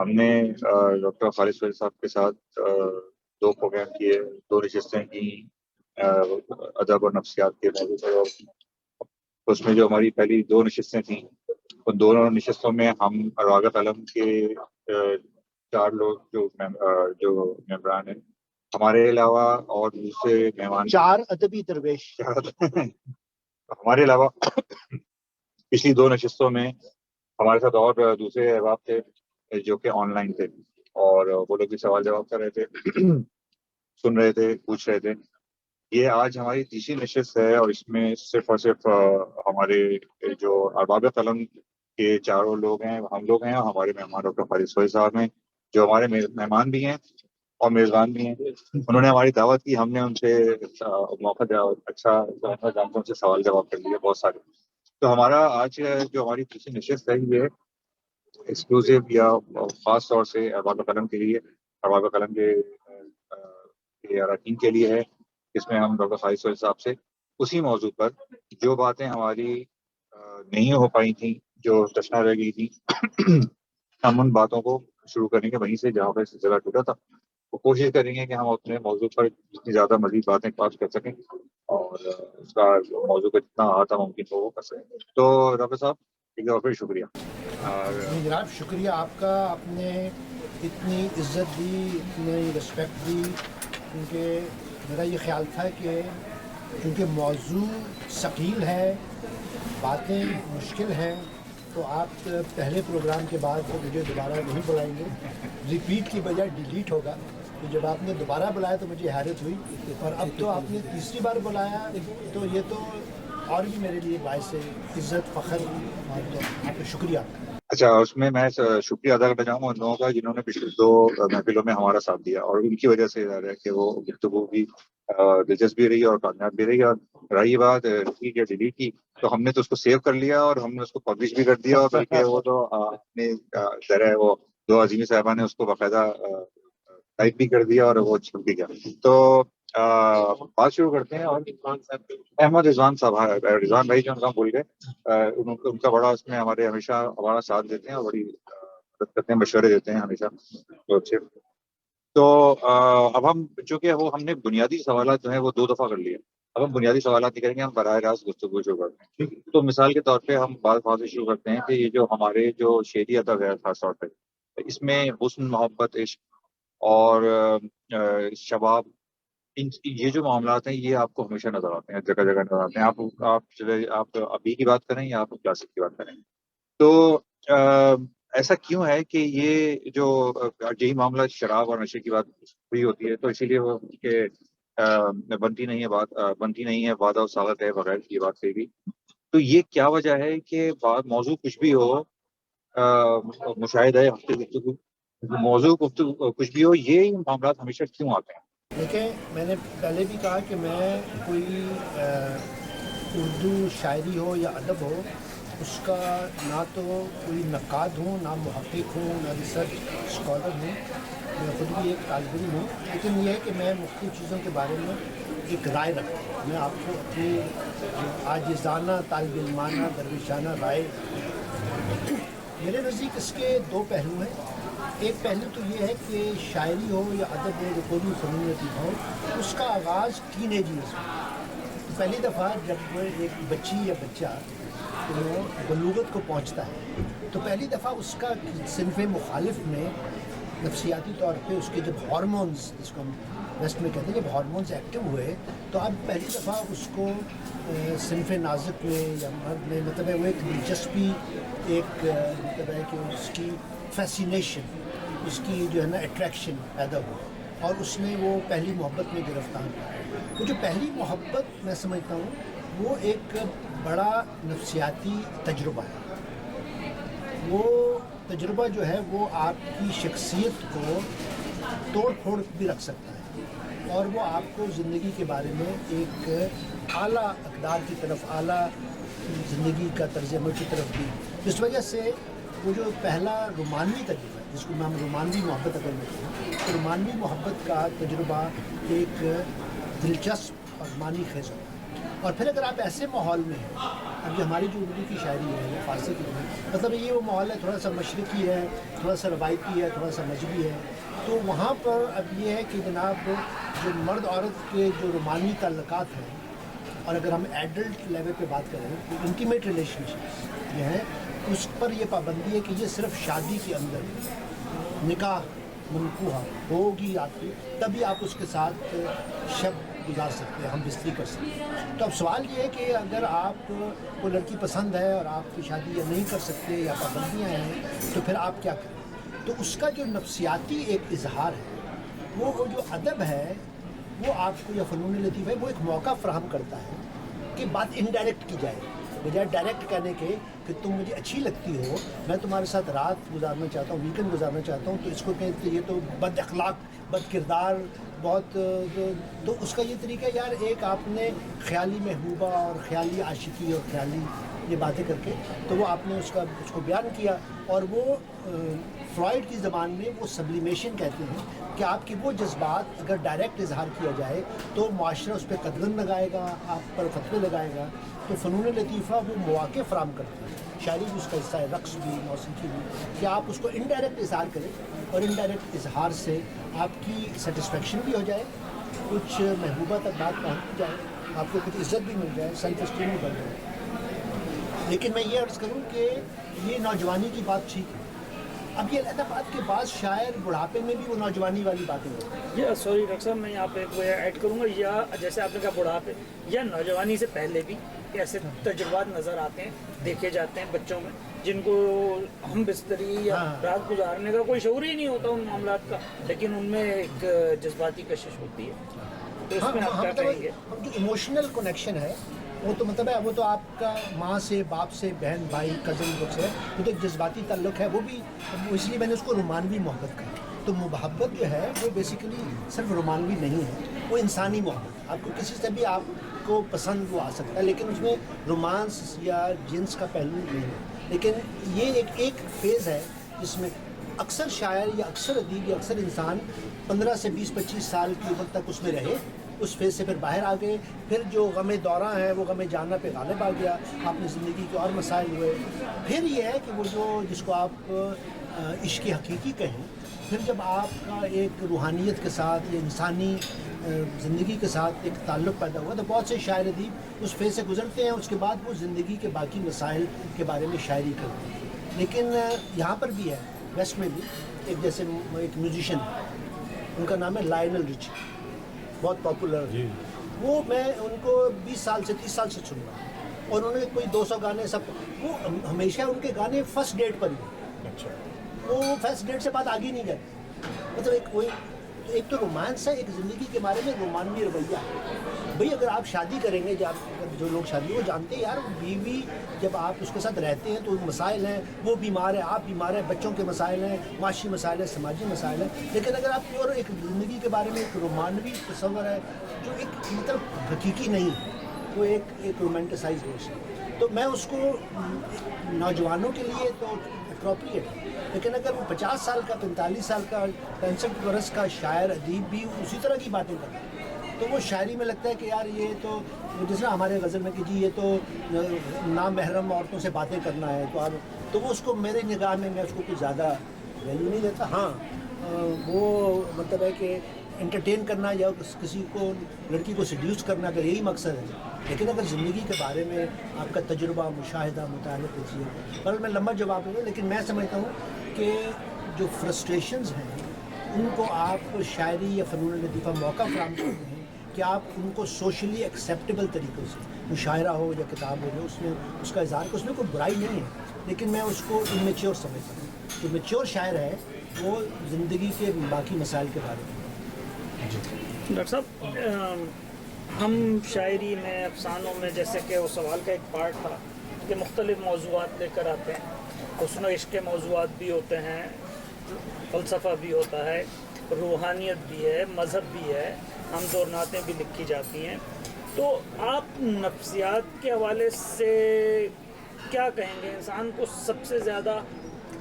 ہم نے ڈاکٹر خالد سہیل صاحب کے ساتھ 2 پروگرام کیے، 2 نشستیں کی ادب اور نفسیات کے موضوع پر، اور اس میں جو ہماری پہلی 2 نشستیں تھیں ان دونوں نشستوں میں ہم راغب قلم کے 4 لوگ جو ممبران ہیں ہمارے علاوہ اور دوسرے مہمان 4 ادبی درویش ہمارے علاوہ پچھلی 2 نشستوں میں ہمارے ساتھ اور دوسرے احباب تھے جو کہ آن لائن تھے، اور وہ لوگ بھی سوال جواب کر رہے تھے، سن رہے تھے، پوچھ رہے تھے۔ یہ آج ہماری تیسری نشست ہے، اور اس میں صرف اور صرف ہمارے جو ارباب قلم کے 4 لوگ ہیں ہم لوگ ہیں، اور ہمارے مہمان ڈاکٹر خالد سہیل صاحب ہیں جو ہمارے مہمان بھی ہیں اور میزبان بھی ہیں۔ انہوں نے ہماری دعوت کی، ہم نے ان سے موقع دیا، اچھا ان سے سوال جواب کر لیے بہت سارے۔ تو ہمارا آج جو ہماری تیسری نشست ہے یہ ایکسکلوسیو یا خاص طور سے ارباب قلم کے لیے، ارباب قلم کے اراکین کے لیے ہے، اس میں ہم ڈاکٹر خالد سہیل صاحب سے اسی موضوع پر جو باتیں ہماری نہیں ہو پائی تھیں، جو تشنا رہ گئی تھی، ہم ان باتوں کو شروع کریں گے وہیں سے جہاں پہ سلسلہ ٹوٹا تھا۔ وہ کوشش کریں گے کہ ہم اپنے موضوع پر جتنی زیادہ مزید باتیں پاس کر سکیں اور اس کا موضوع کا جتنا احاطہ ممکن ہو وہ کر سکیں۔ تو ڈاکٹر صاحب ایک بار پھر شکریہ۔ جناب شکریہ آپ کا، آپ نے اتنی عزت دی، اتنی رسپیکٹ دی، کیونکہ میرا یہ خیال تھا کہ کیونکہ موضوع ثقیل ہے، باتیں مشکل ہیں، تو آپ پہلے پروگرام کے بعد مجھے دوبارہ نہیں بلائیں گے، ریپیٹ کی بجائے ڈیلیٹ ہوگا۔ تو جب آپ نے دوبارہ بلایا تو مجھے حیرت ہوئی، اور اب تو آپ نے تیسری بار بلایا، تو یہ تو اور بھی میرے لیے باعث عزت فخر، اور تو آپ کا شکریہ۔ اچھا، اس میں شکریہ ادا کرنا چاہوں گا ان لوگوں کا جنہوں نے پچھلے 2 محفلوں میں ہمارا ساتھ دیا، اور ان کی وجہ سے ظاہر ہے کہ وہ گفتگو بھی دلچسپ بھی رہی اور کامیاب بھی رہی۔ اور رہی بات ٹھیک ہے ڈیلیٹ کی، تو ہم نے تو اس کو سیو کر لیا اور ہم نے اس کو پبلش بھی کر دیا، اور بلکہ وہ تو اپنے ذرا وہ 2 عظیم صاحبہ نے اس کو باقاعدہ ٹائپ بھی کر دیا اور وہ چھپ بھی گیا۔ تو بات شروع کرتے ہیں۔ اور احمد رضوان صاحب، رضوان بھائی جو ہم بھول گئے، ان کا بڑا اس میں ہمیشہ ہمارا ساتھ دیتے ہیں اور بڑی مدد کرتے ہیں، مشورے دیتے ہیں ہمیشہ تو اچھے۔ تو اب چونکہ ہم نے بنیادی سوالات جو ہیں وہ 2 دفعہ کر لیے، اب ہم بنیادی سوالات نہیں کریں گے، ہم براہ راست گفتگو شروع کرتے ہیں۔ تو مثال کے طور پہ ہم بات سے شروع کرتے ہیں کہ یہ جو ہمارے جو شعری ادب ہے خاص طور پہ، اس میں حسن، محبت، عشق اور شباب، یہ جو معاملات ہیں یہ آپ کو ہمیشہ نظر آتے ہیں، جگہ جگہ نظر آتے ہیں۔ آپ ابھی کی بات کریں یا آپ کلاسک کی بات کریں، تو ایسا کیوں ہے کہ یہ جو یہی معاملہ شراب اور نشے کی بات ہوئی ہوتی ہے تو اسی لیے وہ کہ بنتی نہیں ہے وعدہ و ساغت ہے بغیر کی بات کہی گئی۔ تو یہ کیا وجہ ہے کہ موضوع کچھ بھی ہو، مشاہدہ گفتگو موضوع کچھ بھی ہو، یہ معاملات ہمیشہ کیوں آتے ہیں؟ دیکھیں، میں نے پہلے بھی کہا کہ میں کوئی اردو شاعری ہو یا ادب ہو اس کا نہ تو کوئی نقاد ہوں، نہ محقق ہوں، نہ ریسرچ اسکالر ہوں، میں خود بھی ایک طالب علم ہوں، لیکن یہ ہے کہ میں مختلف چیزوں کے بارے میں ایک رائے رکھتا ہوں۔ میں آپ کو اپنی عاجزانہ، طالب علمانہ، درویشانہ رائے، میرے نزدیک اس کے 2 پہلو ہیں۔ ایک پہلو تو یہ ہے کہ شاعری ہو یا ادب ہو یا کوئی بھی فنون لطیفہ ہو، اس کا آغاز ٹین ایج ایئرز میں، پہلی دفعہ جب ایک بچی یا بچہ وہ بلوغت کو پہنچتا ہے تو پہلی دفعہ اس کا صنف مخالف میں نفسیاتی طور پہ اس کے جب ہارمونز، جس کو ہم ویسٹ میں کہتے ہیں، جب ہارمونز ایکٹیو ہوئے تو اب پہلی دفعہ اس کو صنف نازک میں یا مرد میں مطلب ہے وہ ایک دلچسپی، ایک مطلب ہے کہ اس کی فیسینیشن، اس کی جو ہے نا اٹریکشن پیدا ہوا، اور اس نے وہ پہلی محبت میں گرفتار ہوا۔ وہ جو پہلی محبت میں سمجھتا ہوں وہ ایک بڑا نفسیاتی تجربہ ہے۔ وہ تجربہ جو ہے وہ آپ کی شخصیت کو توڑ پھوڑ بھی رکھ سکتا ہے، اور وہ آپ کو زندگی کے بارے میں ایک اعلیٰ اقدار کی طرف، اعلیٰ زندگی کا طرز عمل کی طرف بھی، اس وجہ سے وہ جو پہلا رومانوی تجربہ ہے، جس کو ہم رومانوی محبت اگر میں کہوں، تو رومانوی محبت کا تجربہ ایک دلچسپ اور معنی خیز ہوتا ہے۔ اور پھر اگر آپ ایسے ماحول میں ہیں اب یہ ہماری جو اردو کی شاعری ہے یا فارسی کی ہے، مطلب یہ وہ ماحول ہے تھوڑا سا مشرقی ہے، تھوڑا سا روایتی ہے، تھوڑا سا مذہبی ہے. تو وہاں پر اب یہ ہے کہ جناب جو مرد عورت کے جو رومانی تعلقات ہیں، اور اگر ہم ایڈلٹ لیول پہ بات کریں تو انٹیمیٹ ریلیشن شپس جو ہیں اس پر یہ پابندی ہے کہ یہ صرف شادی کے اندر نکاح منقوہ ہوگی آپ کی، تبھی آپ اس کے ساتھ شب گزار سکتے ہیں، ہم بستری کر سکتے ہیں. تو اب سوال یہ ہے کہ اگر آپ کو لڑکی پسند ہے اور آپ کی شادی یا نہیں کر سکتے یا پابندیاں ہیں تو پھر آپ کیا کریں؟ تو اس کا جو نفسیاتی ایک اظہار ہے وہ جو ادب ہے وہ آپ کو یا فنون لطیفہ ہے وہ ایک موقع فراہم کرتا ہے کہ بات انڈائریکٹ کی جائے، بجائے ڈائریکٹ کہنے کے کہ تم مجھے اچھی لگتی ہو، میں تمہارے ساتھ رات گزارنا چاہتا ہوں، ویکینڈ گزارنا چاہتا ہوں، تو اس کو کہتے ہیں یہ تو بد اخلاق، بد کردار، بہت تو اس کا یہ طریقہ ہے یار ایک آپ نے خیالی محبوبہ اور خیالی عاشقی اور خیالی یہ باتیں کر کے تو وہ آپ نے اس کو بیان کیا. اور وہ فرائڈ کی زبان میں وہ سبلیمیشن کہتے ہیں کہ آپ کے وہ جذبات اگر ڈائریکٹ اظہار کیا جائے تو معاشرہ اس پہ قدغن لگائے گا، آپ پر فتوے لگائے گا. تو فنون لطیفہ وہ مواقع فراہم کرتے ہیں، شاعری بھی اس کا حصہ ہے، رقص بھی، موسیقی بھی، کہ آپ اس کو انڈائریکٹ اظہار کریں اور انڈائریکٹ اظہار سے آپ کی سیٹسفیکشن بھی ہو جائے، کچھ محبوبہ تک بات پہنچ جائے، آپ کو کچھ عزت بھی مل جائے، سیلف اسٹیم بھی بڑھ جائے. لیکن میں یہ عرض کروں کہ یہ نوجوانی کی بات ٹھیک ہے. اب یہ علیحدہ بات کے بعد شاعر بڑھاپے میں بھی وہ نوجوانی والی باتیں کرتے ہیں. یا سوری ڈاکٹر صاحب، میں یہاں پہ ایڈ کروں گا، یا جیسے آپ نے کہا بڑھاپے یا نوجوانی سے پہلے بھی ایسے تجربات نظر آتے ہیں، دیکھے جاتے ہیں بچوں میں جن کو ہم بستری یا رات گزارنے کا کوئی شعور ہی نہیں ہوتا ان معاملات کا، لیکن ان میں ایک جذباتی کشش ہوتی ہے. تو اس میں آپ کیا کہیں گے؟ جو ایموشنل کنیکشن ہے وہ تو مطلب ہے وہ تو آپ کا ماں سے، باپ سے، بہن بھائی کزن لوگ سے ہے، وہ تو ایک جذباتی تعلق ہے. وہ بھی اس لیے میں نے اس کو رومانوی محبت کہا. تو محبت جو ہے وہ بیسیکلی صرف رومانوی نہیں ہے، وہ انسانی محبت. آپ کو کسی سے بھی آپ کو پسند وہ آ سکتا ہے، لیکن اس میں رومانس یا جنس کا پہلو نہیں ہے. لیکن یہ ایک فیز ہے جس میں اکثر شاعر یا اکثر ادیب یا اکثر انسان 15 سے 20-25 سال کی عمر تک اس میں رہے، اس فیز سے پھر باہر آ گئے، پھر جو غم دورہ ہے وہ غم جاننا پہ غالب آ گیا، آپ نے زندگی کے اور مسائل ہوئے. پھر یہ ہے کہ وہ جو جس کو آپ عشق حقیقی کہیں، پھر جب آپ کا ایک روحانیت کے ساتھ یا انسانی زندگی کے ساتھ ایک تعلق پیدا ہوا تو بہت سے شاعر ادیب اس فیز سے گزرتے ہیں، اس کے بعد وہ زندگی کے باقی مسائل کے بارے میں شاعری کرتے ہیں. لیکن یہاں پر بھی ہے ویسٹ میں بھی ایک جیسے ایک میوزیشین ان کا نام ہے لائنل رچی، بہت پاپولر ہے. وہ میں ان کو 20 سال سے 30 سال سے سن رہا ہوں، اور انہوں نے کوئی 200 گانے سب، وہ ہمیشہ ان کے گانے فرسٹ ڈیٹ پر ہی. اچھا، وہ فرسٹ ڈیٹ سے بات آگے نہیں جاتی. مطلب ایک تو رومانس ہے، ایک زندگی کے بارے میں رومانوی رویہ ہے. بھئی اگر آپ شادی کریں گے، جو لوگ شادی وہ جانتے ہیں یار بیوی جب آپ اس کے ساتھ رہتے ہیں تو مسائل ہیں، وہ بیمار ہے، آپ بیمار ہیں، بچوں کے مسائل ہیں، معاشی مسائل ہیں، سماجی مسائل ہیں. لیکن اگر آپ پیور ایک زندگی کے بارے میں ایک رومانوی تصور ہے جو ایک مطلب حقیقی نہیں ہے، وہ ایک رومانٹیسائز ہے. تو میں اس کو نوجوانوں کے لیے تو اپروپریٹ ہے. لیکن اگر وہ 50 سال کا، 45 سال کا، 65 برس کا شاعر ادیب بھی اسی طرح کی باتیں کرتا ہے تو وہ شاعری میں لگتا ہے کہ یار یہ تو جس طرح ہمارے غزل میں کہ جی یہ تو نامحرم عورتوں سے باتیں کرنا ہے، تو وہ اس کو میرے نگاہ میں اس کو کچھ زیادہ ویلیو نہیں دیتا. ہاں وہ مطلب ہے کہ انٹرٹین کرنا یا کسی کو لڑکی کو سیڈیوس کرنا اگر یہی مقصد ہے، لیکن اگر زندگی کے بارے میں آپ کا تجربہ، مشاہدہ، مطالعہ کیجیے. پر میں لمبا جواب دوں، لیکن میں سمجھتا ہوں کہ جو فرسٹریشنز ہیں ان کو آپ شاعری یا فنون لطیفہ موقع فراہم کرتے ہیں کہ آپ ان کو سوشلی ایکسیپٹیبل طریقے سے، مشاعرہ ہو یا کتاب ہو، جو اس میں اس کا اظہار، اس میں کوئی برائی نہیں ہے، لیکن میں اس کو امیچیور سمجھتا ہوں. جو میچیور شاعر ہے وہ زندگی کے باقی مسائل کے بارے میں. ڈاکٹر صاحب، ہم شاعری میں، افسانوں میں، جیسے کہ وہ سوال کا ایک پارٹ تھا کہ مختلف موضوعات لے کر آتے ہیں. حسن و عشق کے موضوعات بھی ہوتے ہیں، فلسفہ بھی ہوتا ہے، روحانیت بھی ہے، مذہب بھی ہے، حمد اور نعتیں بھی لکھی جاتی ہیں. تو آپ نفسیات کے حوالے سے کیا کہیں گے؟ انسان کو سب سے زیادہ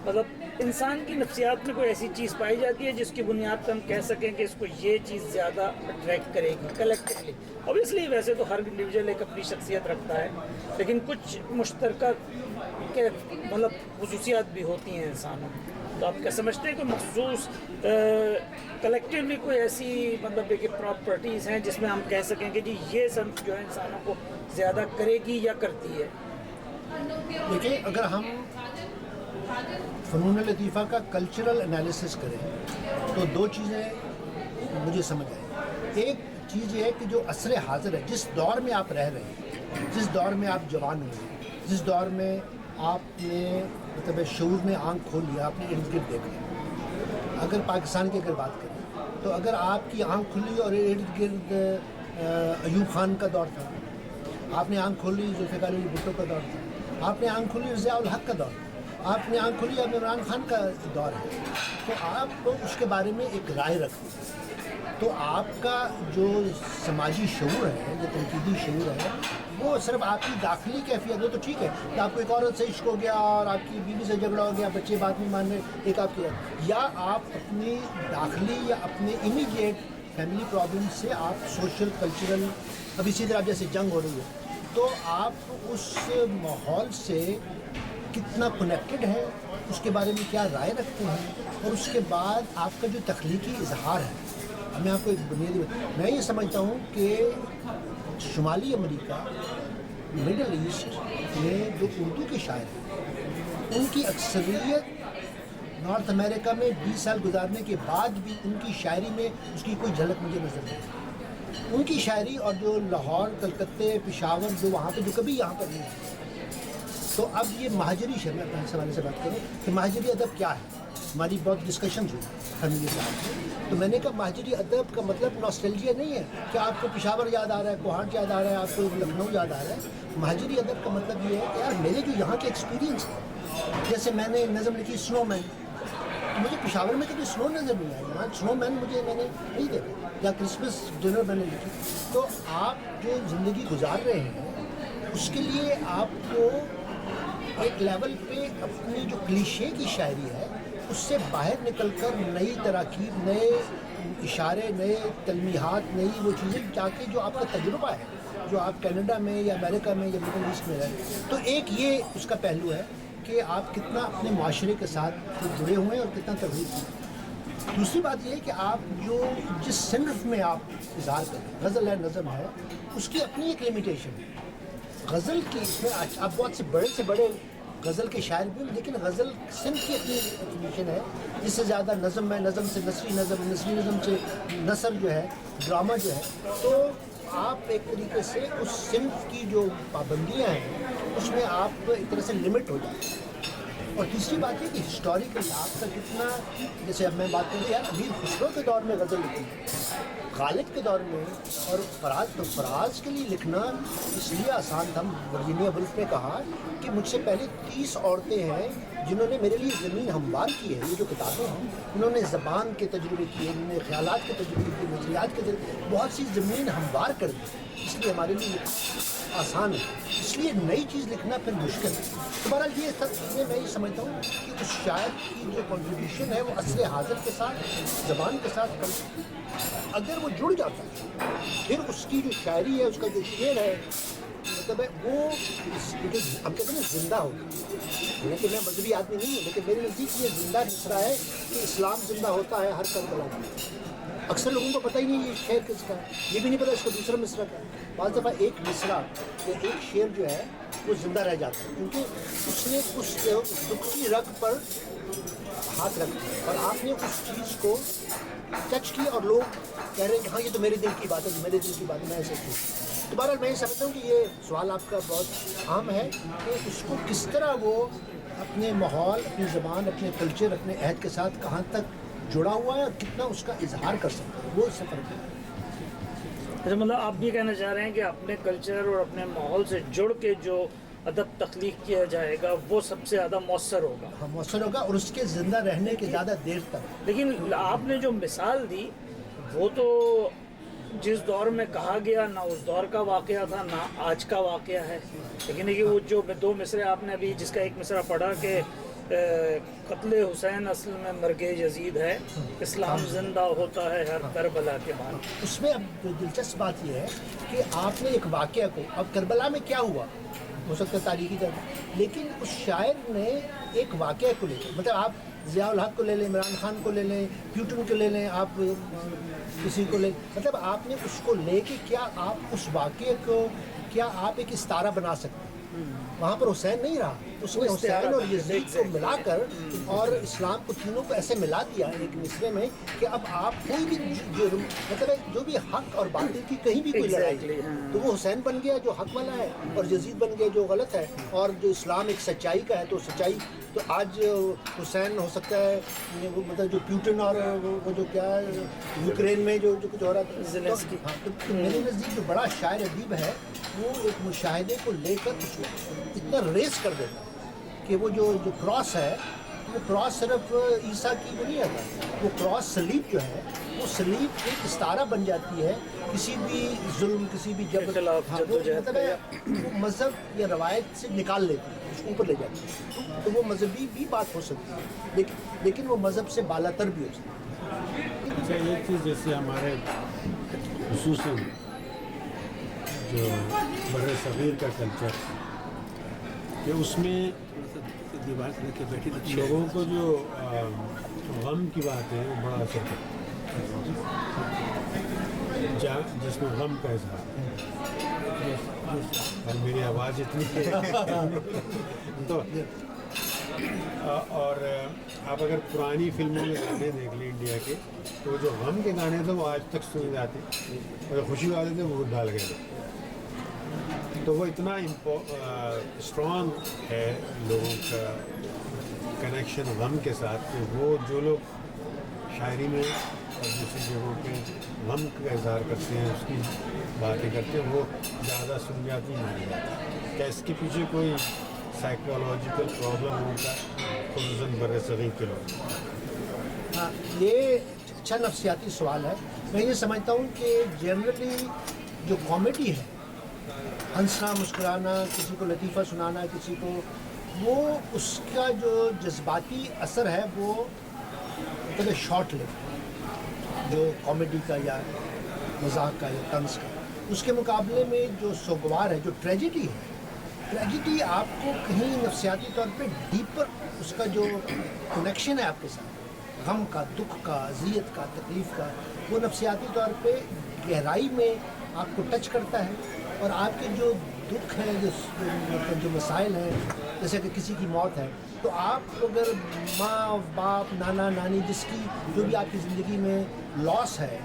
مطلب انسان کی نفسیات میں کوئی ایسی چیز پائی جاتی ہے جس کی بنیاد پر ہم کہہ سکیں کہ اس کو یہ چیز زیادہ اٹریکٹ کرے گی کلیکٹیولی؟ اوبیسلی ویسے تو ہر انڈیویجول ایک اپنی شخصیت رکھتا ہے، لیکن کچھ مشترکہ کے مطلب خصوصیات بھی ہوتی ہیں انسانوں میں. تو آپ کیا سمجھتے ہیں کہ مخصوص کلیکٹیولی کوئی ایسی مطلب کہ پراپرٹیز ہیں جس میں ہم کہہ سکیں کہ جی یہ صنف جو ہے انسانوں کو زیادہ کرے گی یا کرتی ہے؟ دیکھیں، اگر ہم فنون لطیفہ کا کلچرل انالیسس کریں تو دو چیزیں مجھے سمجھ آئیں. ایک چیز یہ ہے کہ جو عصر حاضر ہے، جس دور میں آپ رہ رہے ہیں، جس دور میں آپ جوان ہوئے، جس دور میں آپ نے مطلب شعور میں آنکھ کھول لیا، آپ نے ارد گرد دیکھ لیا. اگر پاکستان کی اگر بات کریں تو اگر آپ کی آنکھ کھلی اور ارد گرد ایوب خان کا دور تھا، آپ نے آنکھ کھولی ذوالفقار علی بھٹو کا دور تھا، آپ نے آنکھ کھولی رضیاء الحق کا دور تھا، آپ نے آنکھ کھولی اب عمران خان کا دور ہے، تو آپ اس کے بارے میں ایک رائے رکھتے ہیں. تو آپ کا جو سماجی شعور ہے، جو تنقیدی شعور ہے، وہ صرف آپ کی داخلی کیفیت ہو تو ٹھیک ہے کہ آپ کو ایک عورت سے عشق ہو گیا اور آپ کی بیوی سے جھگڑا ہو گیا، بچے بات نہیں مان رہے، ایک آپ کی، یا آپ اپنی داخلی یا اپنے امیڈیٹ فیملی پرابلم سے آپ سوشل کلچرل، اب اسی طرح جیسے جنگ ہو رہی ہے تو آپ اس ماحول سے کتنا کنیکٹڈ ہے، اس کے بارے میں کیا رائے رکھتے ہیں، اور اس کے بعد آپ کا جو تخلیقی اظہار ہے. میں آپ کو ایک بنیادی میں یہ سمجھتا ہوں کہ شمالی امریکہ، مڈل ایسٹ میں جو اردو کے شاعر ہیں، ان کی اکثریت نارتھ امریکہ میں 20 سال گزارنے کے بعد بھی ان کی شاعری میں اس کی کوئی جھلک مجھے نظر نہیں آتی. ان کی شاعری اور جو لاہور، کلکتے، پشاور، جو وہاں پہ جو کبھی یہاں پر نہیں ہے. تو اب یہ مہاجری شعر، میں اپنے حوالے سے بات کروں کہ مہاجری ادب کیا ہے. ہماری بہت ڈسکشنز ہوئی فیملی کے ساتھ، تو میں نے کہا مہاجری ادب کا مطلب ناسٹیلجیا نہیں ہے کہ آپ کو پشاور یاد آ رہا ہے، کوہاٹ یاد آ رہا ہے، آپ کو لکھنؤ یاد آ رہا ہے. مہاجری ادب کا مطلب یہ ہے کہ یار میرے جو یہاں کے ایکسپیرینس ہے، جیسے میں نے نظم لکھی سنو مین، تو مجھے پشاور میں کبھی سنو نظر نہیں آئی. وہاں سنو مین میں نے نہیں دیکھا، یا کرسمس ڈنر میں نے لکھی. تو آپ جو زندگی گزار رہے ہیں اس کے لیے آپ کو ایک لیول پہ اپنی جو کلیشے کی شاعری ہے اس سے باہر نکل کر نئی تراکیب، نئے اشارے، نئے تلمیحات، نئی وہ چیزیں جا کے جو آپ کا تجربہ ہے، جو آپ کینیڈا میں یا امریکہ میں یا مڈل ایسٹ میں رہے. تو ایک یہ اس کا پہلو ہے کہ آپ کتنا اپنے معاشرے کے ساتھ جڑے ہوئے ہیں اور کتنا ترغیب کی. دوسری بات یہ ہے کہ آپ جو جس صنف میں آپ اظہار کریں، غزل ہے، نظم ہے، اس کی اپنی ایک لمیٹیشن ہے. غزل کی اس میں آپ بہت سے بڑے غزل کے شاعر بھی ہیں، لیکن غزل صنف کی اپنی ڈیفینیشن ہے. جس سے زیادہ نظم ہے، نظم سے نثری نظم، نثری نظم سے نثر جو ہے، ڈرامہ جو ہے. تو آپ ایک طریقے سے اس صنف کی جو پابندیاں ہیں اس میں آپ ایک طرح سے لمٹ ہو جاتے ہیں. اور تیسری بات یہ کہ ہسٹوریکل آپ کا کتنا، جیسے اب میں بات کروں یار امیر خسرو کے دور میں غزل لکھی ہے، غالب کے دور میں، اور فراز کے لیے لکھنا اس لیے آسان تھا. ورجینیا وولف نے کہا کہ مجھ سے پہلے 30 عورتیں ہیں جنہوں نے میرے لیے زمین ہموار کی ہے. یہ جو کتابیں ہیں انہوں نے زبان کے تجربے کیے، انہوں نے خیالات کے تجربے کیے، نظریات کے تجربے، بہت سی زمین ہموار کر دی. اس لیے ہمارے لیے آسان ہے، اس لیے نئی چیز لکھنا پھر مشکل ہے. تو بہرحال یہ سب چیزیں میں یہ سمجھتا ہوں کہ اس شاعر کی جو کنٹریبیوشن ہے وہ عصر حاضر کے ساتھ، زبان کے ساتھ اگر وہ جڑ جاتا ہے پھر اس کی جو شاعری ہے، اس کا جو شعر ہے، مطلب ہے وہ ہم کہتے ہیں زندہ ہوگا. لیکن میں مذہبی آدمی نہیں ہوں، لیکن میرے نزدیک یہ زندہ مصرع ہے کہ اسلام زندہ ہوتا ہے ہر کربلا میں. اکثر لوگوں کو پتہ ہی نہیں یہ شعر کس کا ہے، یہ بھی نہیں پتہ اس کا دوسرا مصرع کا ہے. بعض دفعہ ایک مصرع یا ایک شعر جو ہے وہ زندہ رہ جاتا ہے کیونکہ اس نے اس دکھ کی رگ پر ہاتھ رکھا اور آپ نے اس چیز کو ٹچ کی اور لوگ کہہ رہے ہیں کہ ہاں یہ تو میرے دل کی بات ہے، میرے دل کی بات ہے، میں ایسے کیوں. تو بہرحال میں یہ سمجھتا ہوں کہ یہ سوال آپ کا بہت عام ہے کہ اس کو کس طرح وہ اپنے ماحول، اپنی زبان، اپنے کلچر، اپنے عہد کے ساتھ کہاں تک جڑا ہوا ہے اور کتنا اس کا اظہار کر سکتا ہے، وہ اس سے فرق ہے. اچھا، مطلب آپ یہ کہنا چاہ رہے ہیں کہ اپنے کلچر اور اپنے ماحول سے جڑ کے جو ادب تخلیق کیا جائے گا وہ سب سے زیادہ مؤثر ہوگا. ہاں مؤثر ہوگا اور اس کے زندہ رہنے کے زیادہ دیر تک. لیکن آپ نے جو مثال دی وہ تو جس دور میں کہا گیا نہ اس دور کا واقعہ تھا نہ آج کا واقعہ ہے. لیکن یہ وہ جو دو مصرے آپ نے ابھی، جس کا ایک مصرع پڑھا کہ قتل حسین اصل میں مرگ یزید ہے، اسلام زندہ ہوتا ہے ہر کربلا کے بعد. اس میں اب دلچسپ بات یہ ہے کہ آپ نے ایک واقعہ کو، اب کربلا میں کیا ہوا ہو سکتا ہے تاریخی طور، لیکن اس شاعر نے ایک واقعہ کو لے کے، مطلب آپ ضیاء الحق کو لے لیں، عمران خان کو لے لیں، پیوٹن کو لے لیں، آپ کسی کو لے، مطلب آپ نے اس کو لے کے کیا آپ اس واقعے کو کیا آپ ایک استعارہ بنا سکتے ہیں. وہاں پر حسین نہیں رہا، اس نے حسین اور یزید کو ملا کر اور اسلام کو تینوں کو ایسے ملا دیا ایک مصرے میں کہ اب آپ کوئی بھی مطلب جو بھی حق اور باطل کی کہیں بھی کوئی لڑائی تو وہ حسین بن گیا جو حق والا ہے، اور یزید بن گیا جو غلط ہے، اور جو اسلام ایک سچائی کا ہے تو سچائی. تو آج حسین ہو سکتا ہے وہ مطلب جو پیوٹن اور وہ جو کیا ہے یوکرین میں جو کچھ ہو رہا تھا. تو میرے نزدیک جو بڑا شاعر ادیب ہے وہ ایک مشاہدے کو لے کر اس کو اتنا ریس کر دیتا ہے کہ وہ جو کراس ہے وہ کراس صرف عیسیٰ کی وہ نہیں آتا، وہ کراس صلیب جو ہے وہ صلیب ایک استعارہ بن جاتی ہے کسی بھی ظلم، کسی بھی جبر، مطلب وہ مذہب یا روایت سے نکال لیتی ہے، اس کو اوپر لے جاتی ہے. تو وہ مذہبی بھی بات ہو سکتی ہے لیکن وہ مذہب سے بالا تر بھی ہو سکتی ہے. اچھا ایک چیز جیسے ہمارے خصوصاً جو بر صغیر کا کلچر کہ اس میں دیوار سے کے بیٹھی تھی لوگوں کو جو غم کی بات ہے وہ بڑا اثر کرتا ہے، جس میں غم کا اظہار. اور میری آواز اتنی تو اور آپ اگر پرانی فلموں میں گانے دیکھ لیں انڈیا کے تو جو غم کے گانے تھے وہ آج تک سنے جاتے، اور خوشی والے تھے وہ ڈال گئے تھے. تو وہ اتنا اسٹرانگ ہے لوگوں کا کنیکشن غم کے ساتھ کہ وہ جو لوگ شاعری میں اور دوسری جگہوں پہ غم کا اظہار کرتے ہیں، اس کی باتیں کرتے ہیں، وہ زیادہ سنجاتی مانی جاتی ہے. کیا اس کے پیچھے کوئی سائیکولوجیکل پرابلم ہوتا ہے خصوصاً بر صغیر کے لوگ؟ ہاں، یہ اچھا نفسیاتی سوال ہے. میں یہ سمجھتا ہوں کہ جنرلی جو کامیڈی ہے، ہنسنا مسکرانا، کسی کو لطیفہ سنانا، کسی کو، وہ اس کا جو جذباتی اثر ہے وہ مطلب شارٹ لے جو کامیڈی کا یا مذاق کا یا طنز کا، اس کے مقابلے میں جو سوگوار ہے، جو ٹریجڈی ہے، ٹریجڈی آپ کو کہیں نفسیاتی طور پہ ڈیپر اس کا جو کنیکشن ہے آپ کے ساتھ، غم کا، دکھ کا، اذیت کا، تکلیف کا، وہ نفسیاتی طور پہ گہرائی میں آپ کو ٹچ کرتا ہے. اور آپ کے جو دکھ ہیں، جو مسائل ہیں، جیسے کہ کسی کی موت ہے، تو آپ اگر ماں باپ نانا نانی جس کی جو بھی آپ کی زندگی میں لاس ہے،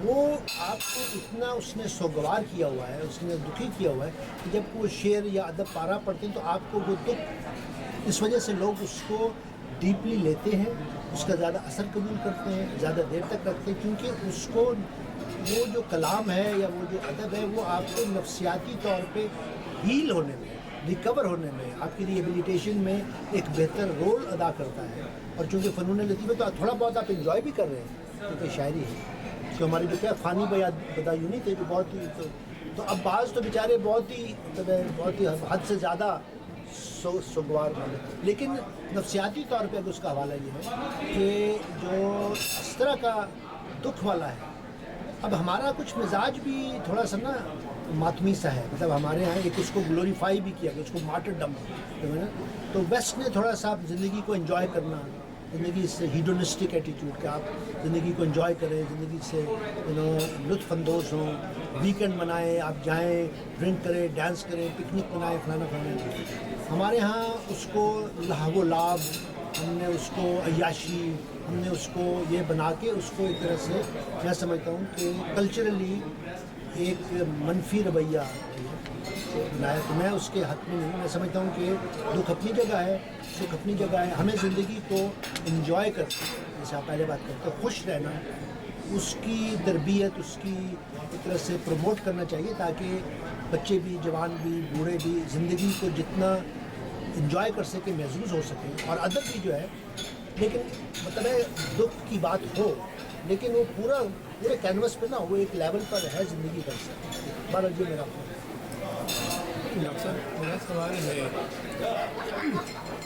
وہ آپ کو اتنا اس نے سوگوار کیا ہوا ہے، اس نے دکھی کیا ہوا ہے کہ جب وہ شعر یا ادب پارا پڑھتے ہیں تو آپ کو وہ دکھ، اس وجہ سے لوگ اس کو ڈیپلی لیتے ہیں، اس کا زیادہ اثر قبول کرتے ہیں، زیادہ دیر تک رکھتے ہیں، کیونکہ اس کو وہ جو کلام ہے یا وہ جو ادب ہے وہ آپ کو نفسیاتی طور پہ ہیل ہونے میں، ریکور ہونے میں، آپ کی ریہیبلیٹیشن میں ایک بہتر رول ادا کرتا ہے. اور چونکہ فنون لطیفہ تو تھوڑا بہت آپ انجوائے بھی کر رہے ہیں کیونکہ شاعری ہے، کہ ہماری جو کیا فانی بدایونی تھے جو بہت ہی تو اب بعض تو بیچارے بہت ہی حد سے زیادہ سوگوار والے، لیکن نفسیاتی طور پہ اس کا حوالہ یہ ہے کہ جو اس طرح کا دکھ والا ہے، اب ہمارا کچھ مزاج بھی تھوڑا سا نا ماتمی سا ہے، مطلب ہمارے یہاں ایک اس کو گلوریفائی بھی کیا گیا، اس کو مارٹرڈم، تو ویسٹ نے تھوڑا سا زندگی کو انجوائے کرنا، زندگی سے ہیڈونسٹک ایٹیٹیوڈ کہ آپ زندگی کو انجوائے کریں، زندگی سے لطف اندوز ہوں، ویکینڈ منائیں، آپ جائیں ڈرنک کریں، ڈانس کریں، پکنک منائیں، فلانا فلانا. ہمارے ہاں اس کو لہو و لعب، ہم نے اس کو عیاشی، ہم نے اس کو یہ بنا کے اس کو ایک طرح سے میں سمجھتا ہوں کہ کلچرلی ایک منفی رویہ بنایا. تو میں اس کے حق میں نہیں، میں سمجھتا ہوں کہ دکھ اپنی جگہ ہے، سکھ اپنی جگہ ہے، ہمیں زندگی کو انجوائے کرتے ہیں، جیسے آپ پہلے بات کرتے ہیں، خوش رہنا، اس کی تربیت، اس کی ایک طرح سے پروموٹ کرنا چاہیے تاکہ بچے بھی، جوان بھی، بوڑھے بھی زندگی کو جتنا انجوائے کر سکیں، محظوظ ہو سکیں. اور ادب بھی جو ہے، لیکن مطلب ہے دکھ کی بات ہو لیکن وہ پورے کینوس پہ نہ وہ ایک لیول پر ہے زندگی کا حصہ. بارہ جی میرا ڈاکٹر صاحب میرا سوال ہے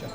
4।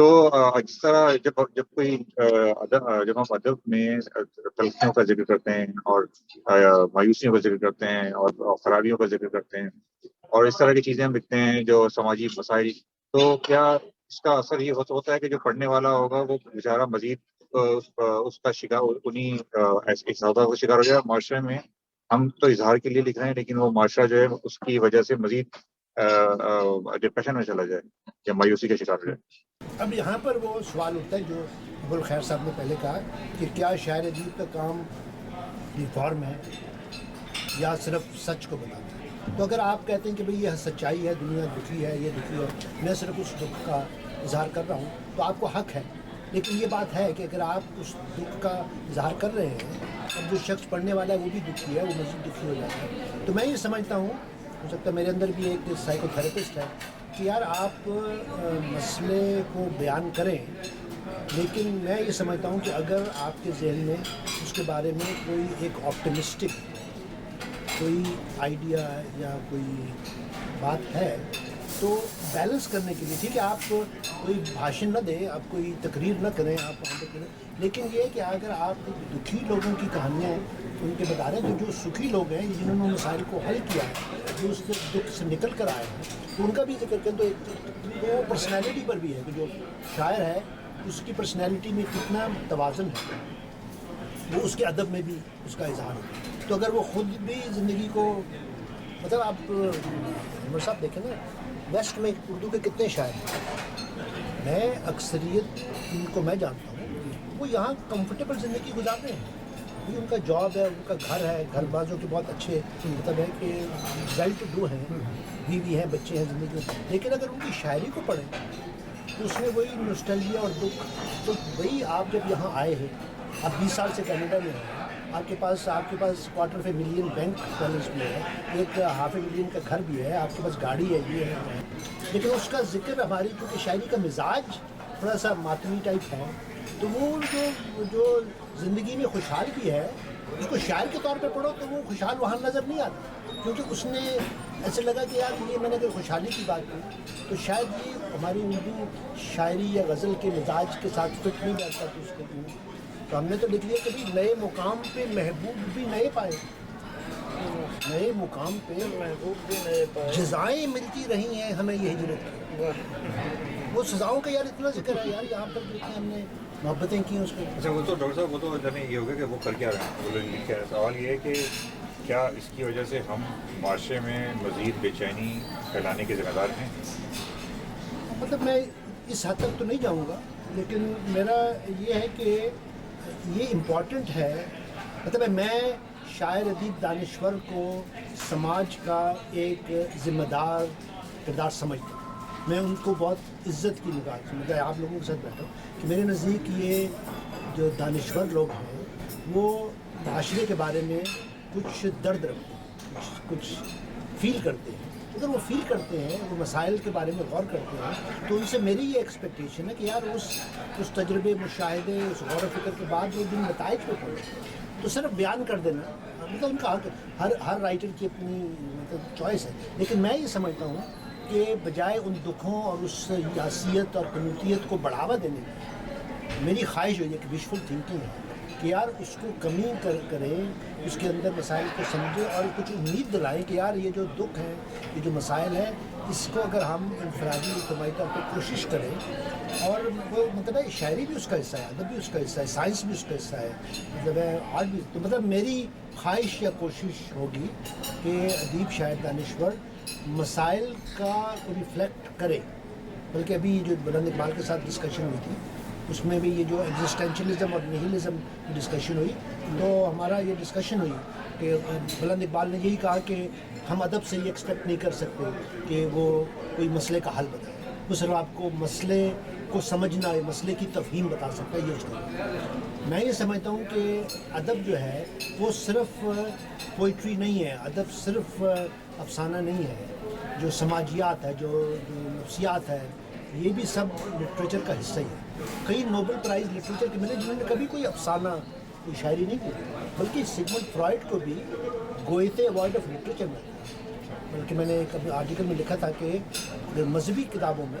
تو جس طرح جب کوئی جب ہم ادب میں تلخیوں کا ذکر کرتے ہیں اور مایوسیوں کا ذکر کرتے ہیں اور خرابیوں کا ذکر کرتے ہیں اور اس طرح کی چیزیں ہم لکھتے ہیں جو سماجی مسائل، تو کیا اس کا اثر یہ ہوتا ہے کہ جو پڑھنے والا ہوگا وہ بیچارہ مزید اس کا شکار انہیں ایسے کا شکار ہو جائے؟ معاشرے میں ہم تو اظہار کے لیے لکھ رہے ہیں لیکن وہ معاشرہ جو ہے اس کی وجہ سے مزید ڈپریشن میں چلا جائے یا مایوسی کا شکار ہو جائے۔ اب یہاں پر وہ سوال اٹھتا ہے جو ابو خیر صاحب نے پہلے کہا کہ کیا شاعر ادیب کا کام ریفارم ہے یا صرف سچ کو بتانا ہے؟ تو اگر آپ کہتے ہیں کہ بھئی یہ سچائی ہے، دنیا دکھی ہے، یہ دکھی ہے، میں صرف اس دکھ کا اظہار کر رہا ہوں، تو آپ کو حق ہے، لیکن یہ بات ہے کہ اگر آپ اس دکھ کا اظہار کر رہے ہیں، اب جو شخص پڑھنے والا ہے وہ بھی دکھی ہے، وہ مزید دکھی ہو جاتا ہے۔ تو میں یہ سمجھتا ہوں، ہو سکتا ہے میرے اندر بھی ایک سائیکو تھراپسٹ ہے، کہ یار آپ مسئلے کو بیان کریں، لیکن میں یہ سمجھتا ہوں کہ اگر آپ کے ذہن میں اس کے بارے میں کوئی ایک آپٹمسٹک کوئی آئیڈیا یا کوئی بات ہے تو بیلنس کرنے کے لیے ٹھیک ہے، آپ کوئی بھاشن نہ دیں، آپ کوئی تقریر نہ کریں، آپ وہاں پہ کریں، لیکن یہ کہ اگر آپ دکھی لوگوں کی کہانیاں ان کے بتا رہے ہیں، تو جو سکھی لوگ ہیں جنہوں نے مسائل کو حل کیا ہے، جو اس دکھ سے نکل کر آئے ہیں، تو ان کا بھی ذکر کریں، تو پرسنالٹی پر بھی ہے کہ جو شاعر ہے اس کی پرسنالٹی میں کتنا توازن ہے، وہ اس کے ادب میں بھی اس کا اظہار ہے۔ تو اگر وہ خود بھی زندگی کو مطلب آپ عمر صاحب دیکھیں نا، ویسٹ میں اردو کے کتنے شاعر ہیں، میں اکثریت ان کو میں جانتا ہوں، وہ یہاں کمفرٹیبل زندگی گزار رہے ہیں، ان کا جاب ہے، ان کا گھر ہے، گھر بازوں کے بہت اچھے مطلب ہے کہ ویل ٹو ڈو ہیں، بیوی ہیں، بچے ہیں زندگی میں، لیکن اگر ان کی شاعری کو پڑھیں تو اس میں وہی نوسٹیلجیا اور دکھ، تو وہی آپ جب یہاں آئے ہیں، آپ 20 سال سے کینیڈا میں ہیں، آپ کے پاس $250,000 بینک بیلنس بھی ہے، ایک $500,000 کا گھر بھی ہے، آپ کے پاس گاڑی ہے، یہ ہے، لیکن اس کا ذکر ہماری کیونکہ شاعری کا مزاج تھوڑا سا ماتمی ٹائپ ہے، تو وہ جو زندگی میں خوشحال بھی ہے، اس کو شاعر کے طور پہ پڑھو تو وہ خوشحال وہاں نظر نہیں آتا، کیونکہ اس نے ایسے لگا کہ یار یہ میں نے اگر خوشحالی کی بات کی تو شاید یہ ہماری اردو شاعری یا غزل کے مزاج کے ساتھ فٹ نہیں بیٹھتا تو اس کو، تو ہم نے تو لکھ لیا کہ بھی نئے مقام پہ محبوب بھی نئے پائے، نئے مقام پہ محبوب بھی نئے پائے، جزائیں ملتی رہی ہیں ہمیں یہ ہجرت کی، وہ سزاؤں کا یار اتنا ذکر ہے یار، یہاں پر دیکھیں ہم نے محبتیں کی اس کو۔ اچھا، وہ تو ڈاکٹر صاحب وہ تو جانے یہ ہوگا کہ وہ کر کیا رہے ہیں، وہ لکھ کیا رہے ہیں، سوال یہ ہے کہ کیا اس کی وجہ سے ہم معاشرے میں مزید بے چینی پھیلانے کے ذمہ دار ہیں؟ مطلب میں اس حد تک تو نہیں جاؤں گا، لیکن میرا یہ ہے کہ یہ امپورٹنٹ ہے، مطلب میں شاعر ادیب دانشور کو سماج کا ایک ذمہ دار کردار سمجھتا ہوں، میں ان کو بہت عزت کی نگاہ سے، مطلب آپ لوگوں کے ساتھ بیٹھا ہوں کہ میرے نزدیک یہ جو دانشور لوگ ہیں وہ معاشرے کے بارے میں کچھ درد رکھتے ہیں، کچھ فیل کرتے ہیں، اگر وہ فیل کرتے ہیں، وہ مسائل کے بارے میں غور کرتے ہیں، تو ان سے میری یہ ایکسپیکٹیشن ہے کہ یار اس تجربے، مشاہدے، اس غور و فکر کے بعد وہ جن نتائج پہ پہنچے تو صرف بیان کر دینا، مطلب ان کا ہر رائٹر کی اپنی مطلب چوائس ہے، لیکن میں یہ سمجھتا ہوں کہ بجائے ان دکھوں اور اس یاسیت اور قنوتیت کو بڑھاوا دینے کی میری خواہش ہوئی ہے کہ وشفل تھنکنگ ہے کہ یار اس کو کمی کریں، اس کے اندر مسائل کو سمجھیں اور کچھ امید دلائیں کہ یار یہ جو دکھ ہیں، یہ جو مسائل ہیں، اس کو اگر ہم انفرادی اجتماعی طور پہ کوشش کریں، اور وہ مطلب ہے شاعری بھی اس کا حصہ ہے، ادب بھی اس کا حصہ ہے، سائنس بھی اس کا حصہ ہے، مطلب ہے آرٹ بھی، تو مطلب میری خواہش یا کوشش ہوگی کہ ادیب شاعر دانشور مسائل کا ریفلیکٹ کرے، بلکہ ابھی جو بلند اقبال کے ساتھ ڈسکشن ہوئی تھی اس میں بھی یہ جو ایگزسٹینشلزم اور نہیلزم کی ڈسکشن ہوئی، تو ہمارا یہ ڈسکشن ہوئی کہ بلند اقبال نے یہی کہا کہ ہم ادب سے یہ ایکسپیکٹ نہیں کر سکتے کہ وہ کوئی مسئلے کا حل بتائے، وہ صرف آپ کو مسئلے کو سمجھنا ہے، مسئلے کی تفہیم بتا سکتا ہے، یہ اس کا۔ میں یہ سمجھتا ہوں کہ ادب جو ہے وہ صرف پوئٹری نہیں ہے، ادب صرف افسانہ نہیں ہے، جو سماجیات ہے، جو نفسیات ہے، یہ بھی سب لٹریچر کا حصہ ہی ہے۔ کئی نوبل پرائز لٹریچر کے ملے جنہوں نے کبھی کوئی افسانہ، کوئی شاعری نہیں کی، بلکہ سیگمنڈ فرائڈ کو بھی گوئتے ایوارڈ آف لٹریچر میں، بلکہ میں نے ایک آرٹیکل میں لکھا تھا کہ اگر مذہبی کتابوں میں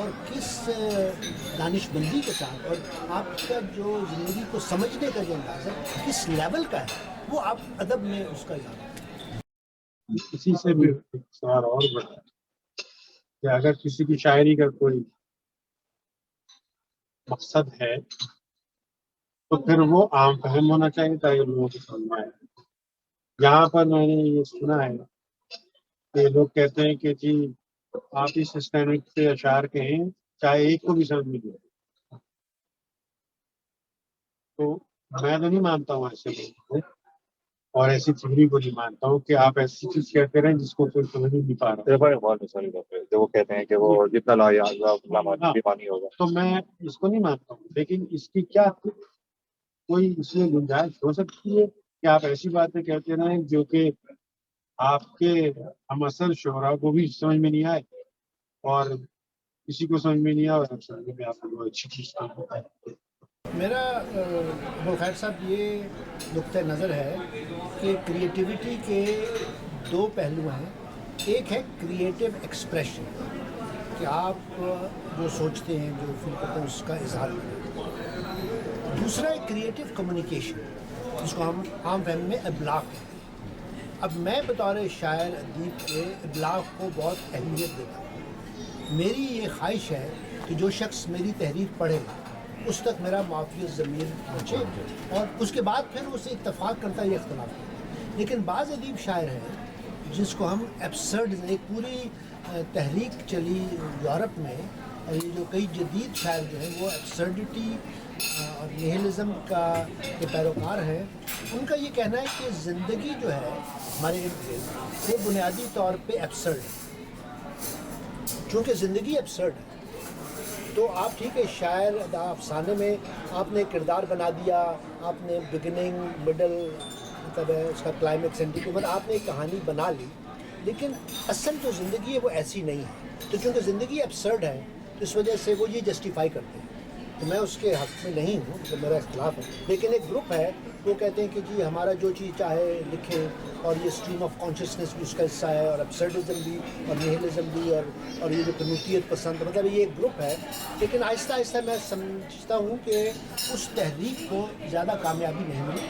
اور کس دانشمندی کے ساتھ اور آپ کا جو زندگی کو سمجھنے کا جو انداز ہے کس لیول کا ہے وہ آپ ادب میں اس کا اظہار کریں۔ اسی سے بھی ایک سوال اور بڑھا ہے کہ اگر کسی کی شاعری کا کوئی مقصد ہے تو پھر وہ عام فہم ہونا چاہیے تاکہ لوگوں کو سمجھ میں آئے۔ یہاں پر میں نے یہ سنا ہے کہ لوگ کہتے ہیں کہ جی آپ اس اسٹینڈرڈ سے اشعار کہیں چاہے ایک کو بھی سمجھ میں دے، تو میں تو نہیں مانتا ہوں ایسے لوگوں کو اور ایسی تھیوری کو نہیں مانتا ہوں کہ آپ ایسی چیز کہتے رہیں جس کو کوئی سمجھ نہیں پا رہا۔ بہت مثالی بات ہے جو وہ کہتے ہیں کہ وہ جتنا بھی پانی ہوگا۔ تو میں اس کو نہیں مانتا ہوں، لیکن اس کی کیا کوئی اس میں گنجائش ہو سکتی ہے کہ آپ ایسی باتیں کہتے رہیں جو کہ آپ کے ہم اثر شعراء کو بھی سمجھ میں نہیں آئے اور کسی کو سمجھ میں نہیں آئے اور سمجھ میں آپ کو اچھی چیز ہے۔ میرا ابو خیر صاحب یہ نقطہ نظر ہے کہ کریٹیوٹی کے دو پہلو ہیں۔ ایک ہے کریٹیو ایکسپریشن کہ آپ جو سوچتے ہیں جو فیل کرتے ہیں اس کا اظہار کریں۔ دوسرا ہے کریٹیو کمیونیکیشن جس کو ہم عام فہم میں ابلاغ کہتے ہیں۔ اب میں بطور شاعر ادیب کے ابلاغ کو بہت اہمیت دیتا ہوں۔ میری یہ خواہش ہے کہ جو شخص میری تحریر پڑھے اس تک میرا معافی ضمیر پہنچے اور اس کے بعد پھر اسے اتفاق کرتا ہے یا اختلاف کرتا ہے۔ لیکن بعض ادیب شاعر ہیں جس کو ہم ایبسرڈ، ایک پوری تحریک چلی یورپ میں اور یہ جو کئی جدید شاعر جو ہیں وہ ایبسرڈیٹی اور نیہلزم کا کے پیروکار ہیں، ان کا یہ کہنا ہے کہ زندگی جو ہے ہمارے ارد گرد وہ بنیادی طور پہ ایبسرڈ ہے۔ چونکہ زندگی ایبسرڈ ہے تو آپ ٹھیک ہے شاعر افسانے میں آپ نے کردار بنا دیا، آپ نے بگننگ مڈل مطلب ہے اس کا کلائمیکس اینڈ مطلب آپ نے ایک کہانی بنا لی، لیکن اصل جو زندگی ہے وہ ایسی نہیں ہے۔ تو چونکہ زندگی ایبسرڈ ہے تو اس وجہ سے وہ یہ جسٹیفائی کرتے ہیں، تو میں اس کے حق میں نہیں ہوں، تو میرا اختلاف ہے۔ لیکن ایک گروپ ہے وہ کہتے ہیں کہ جی ہمارا جو چیز چاہے لکھیں اور یہ اسٹریم آف کانشیسنس بھی اس کا حصہ ہے اور ایبسرڈزم بھی اور نیہلزم بھی اور یہ جو قنوتیت پسند مطلب یہ ایک گروپ ہے۔ لیکن آہستہ آہستہ میں سمجھتا ہوں کہ اس تحریک کو زیادہ کامیابی نہیں ملی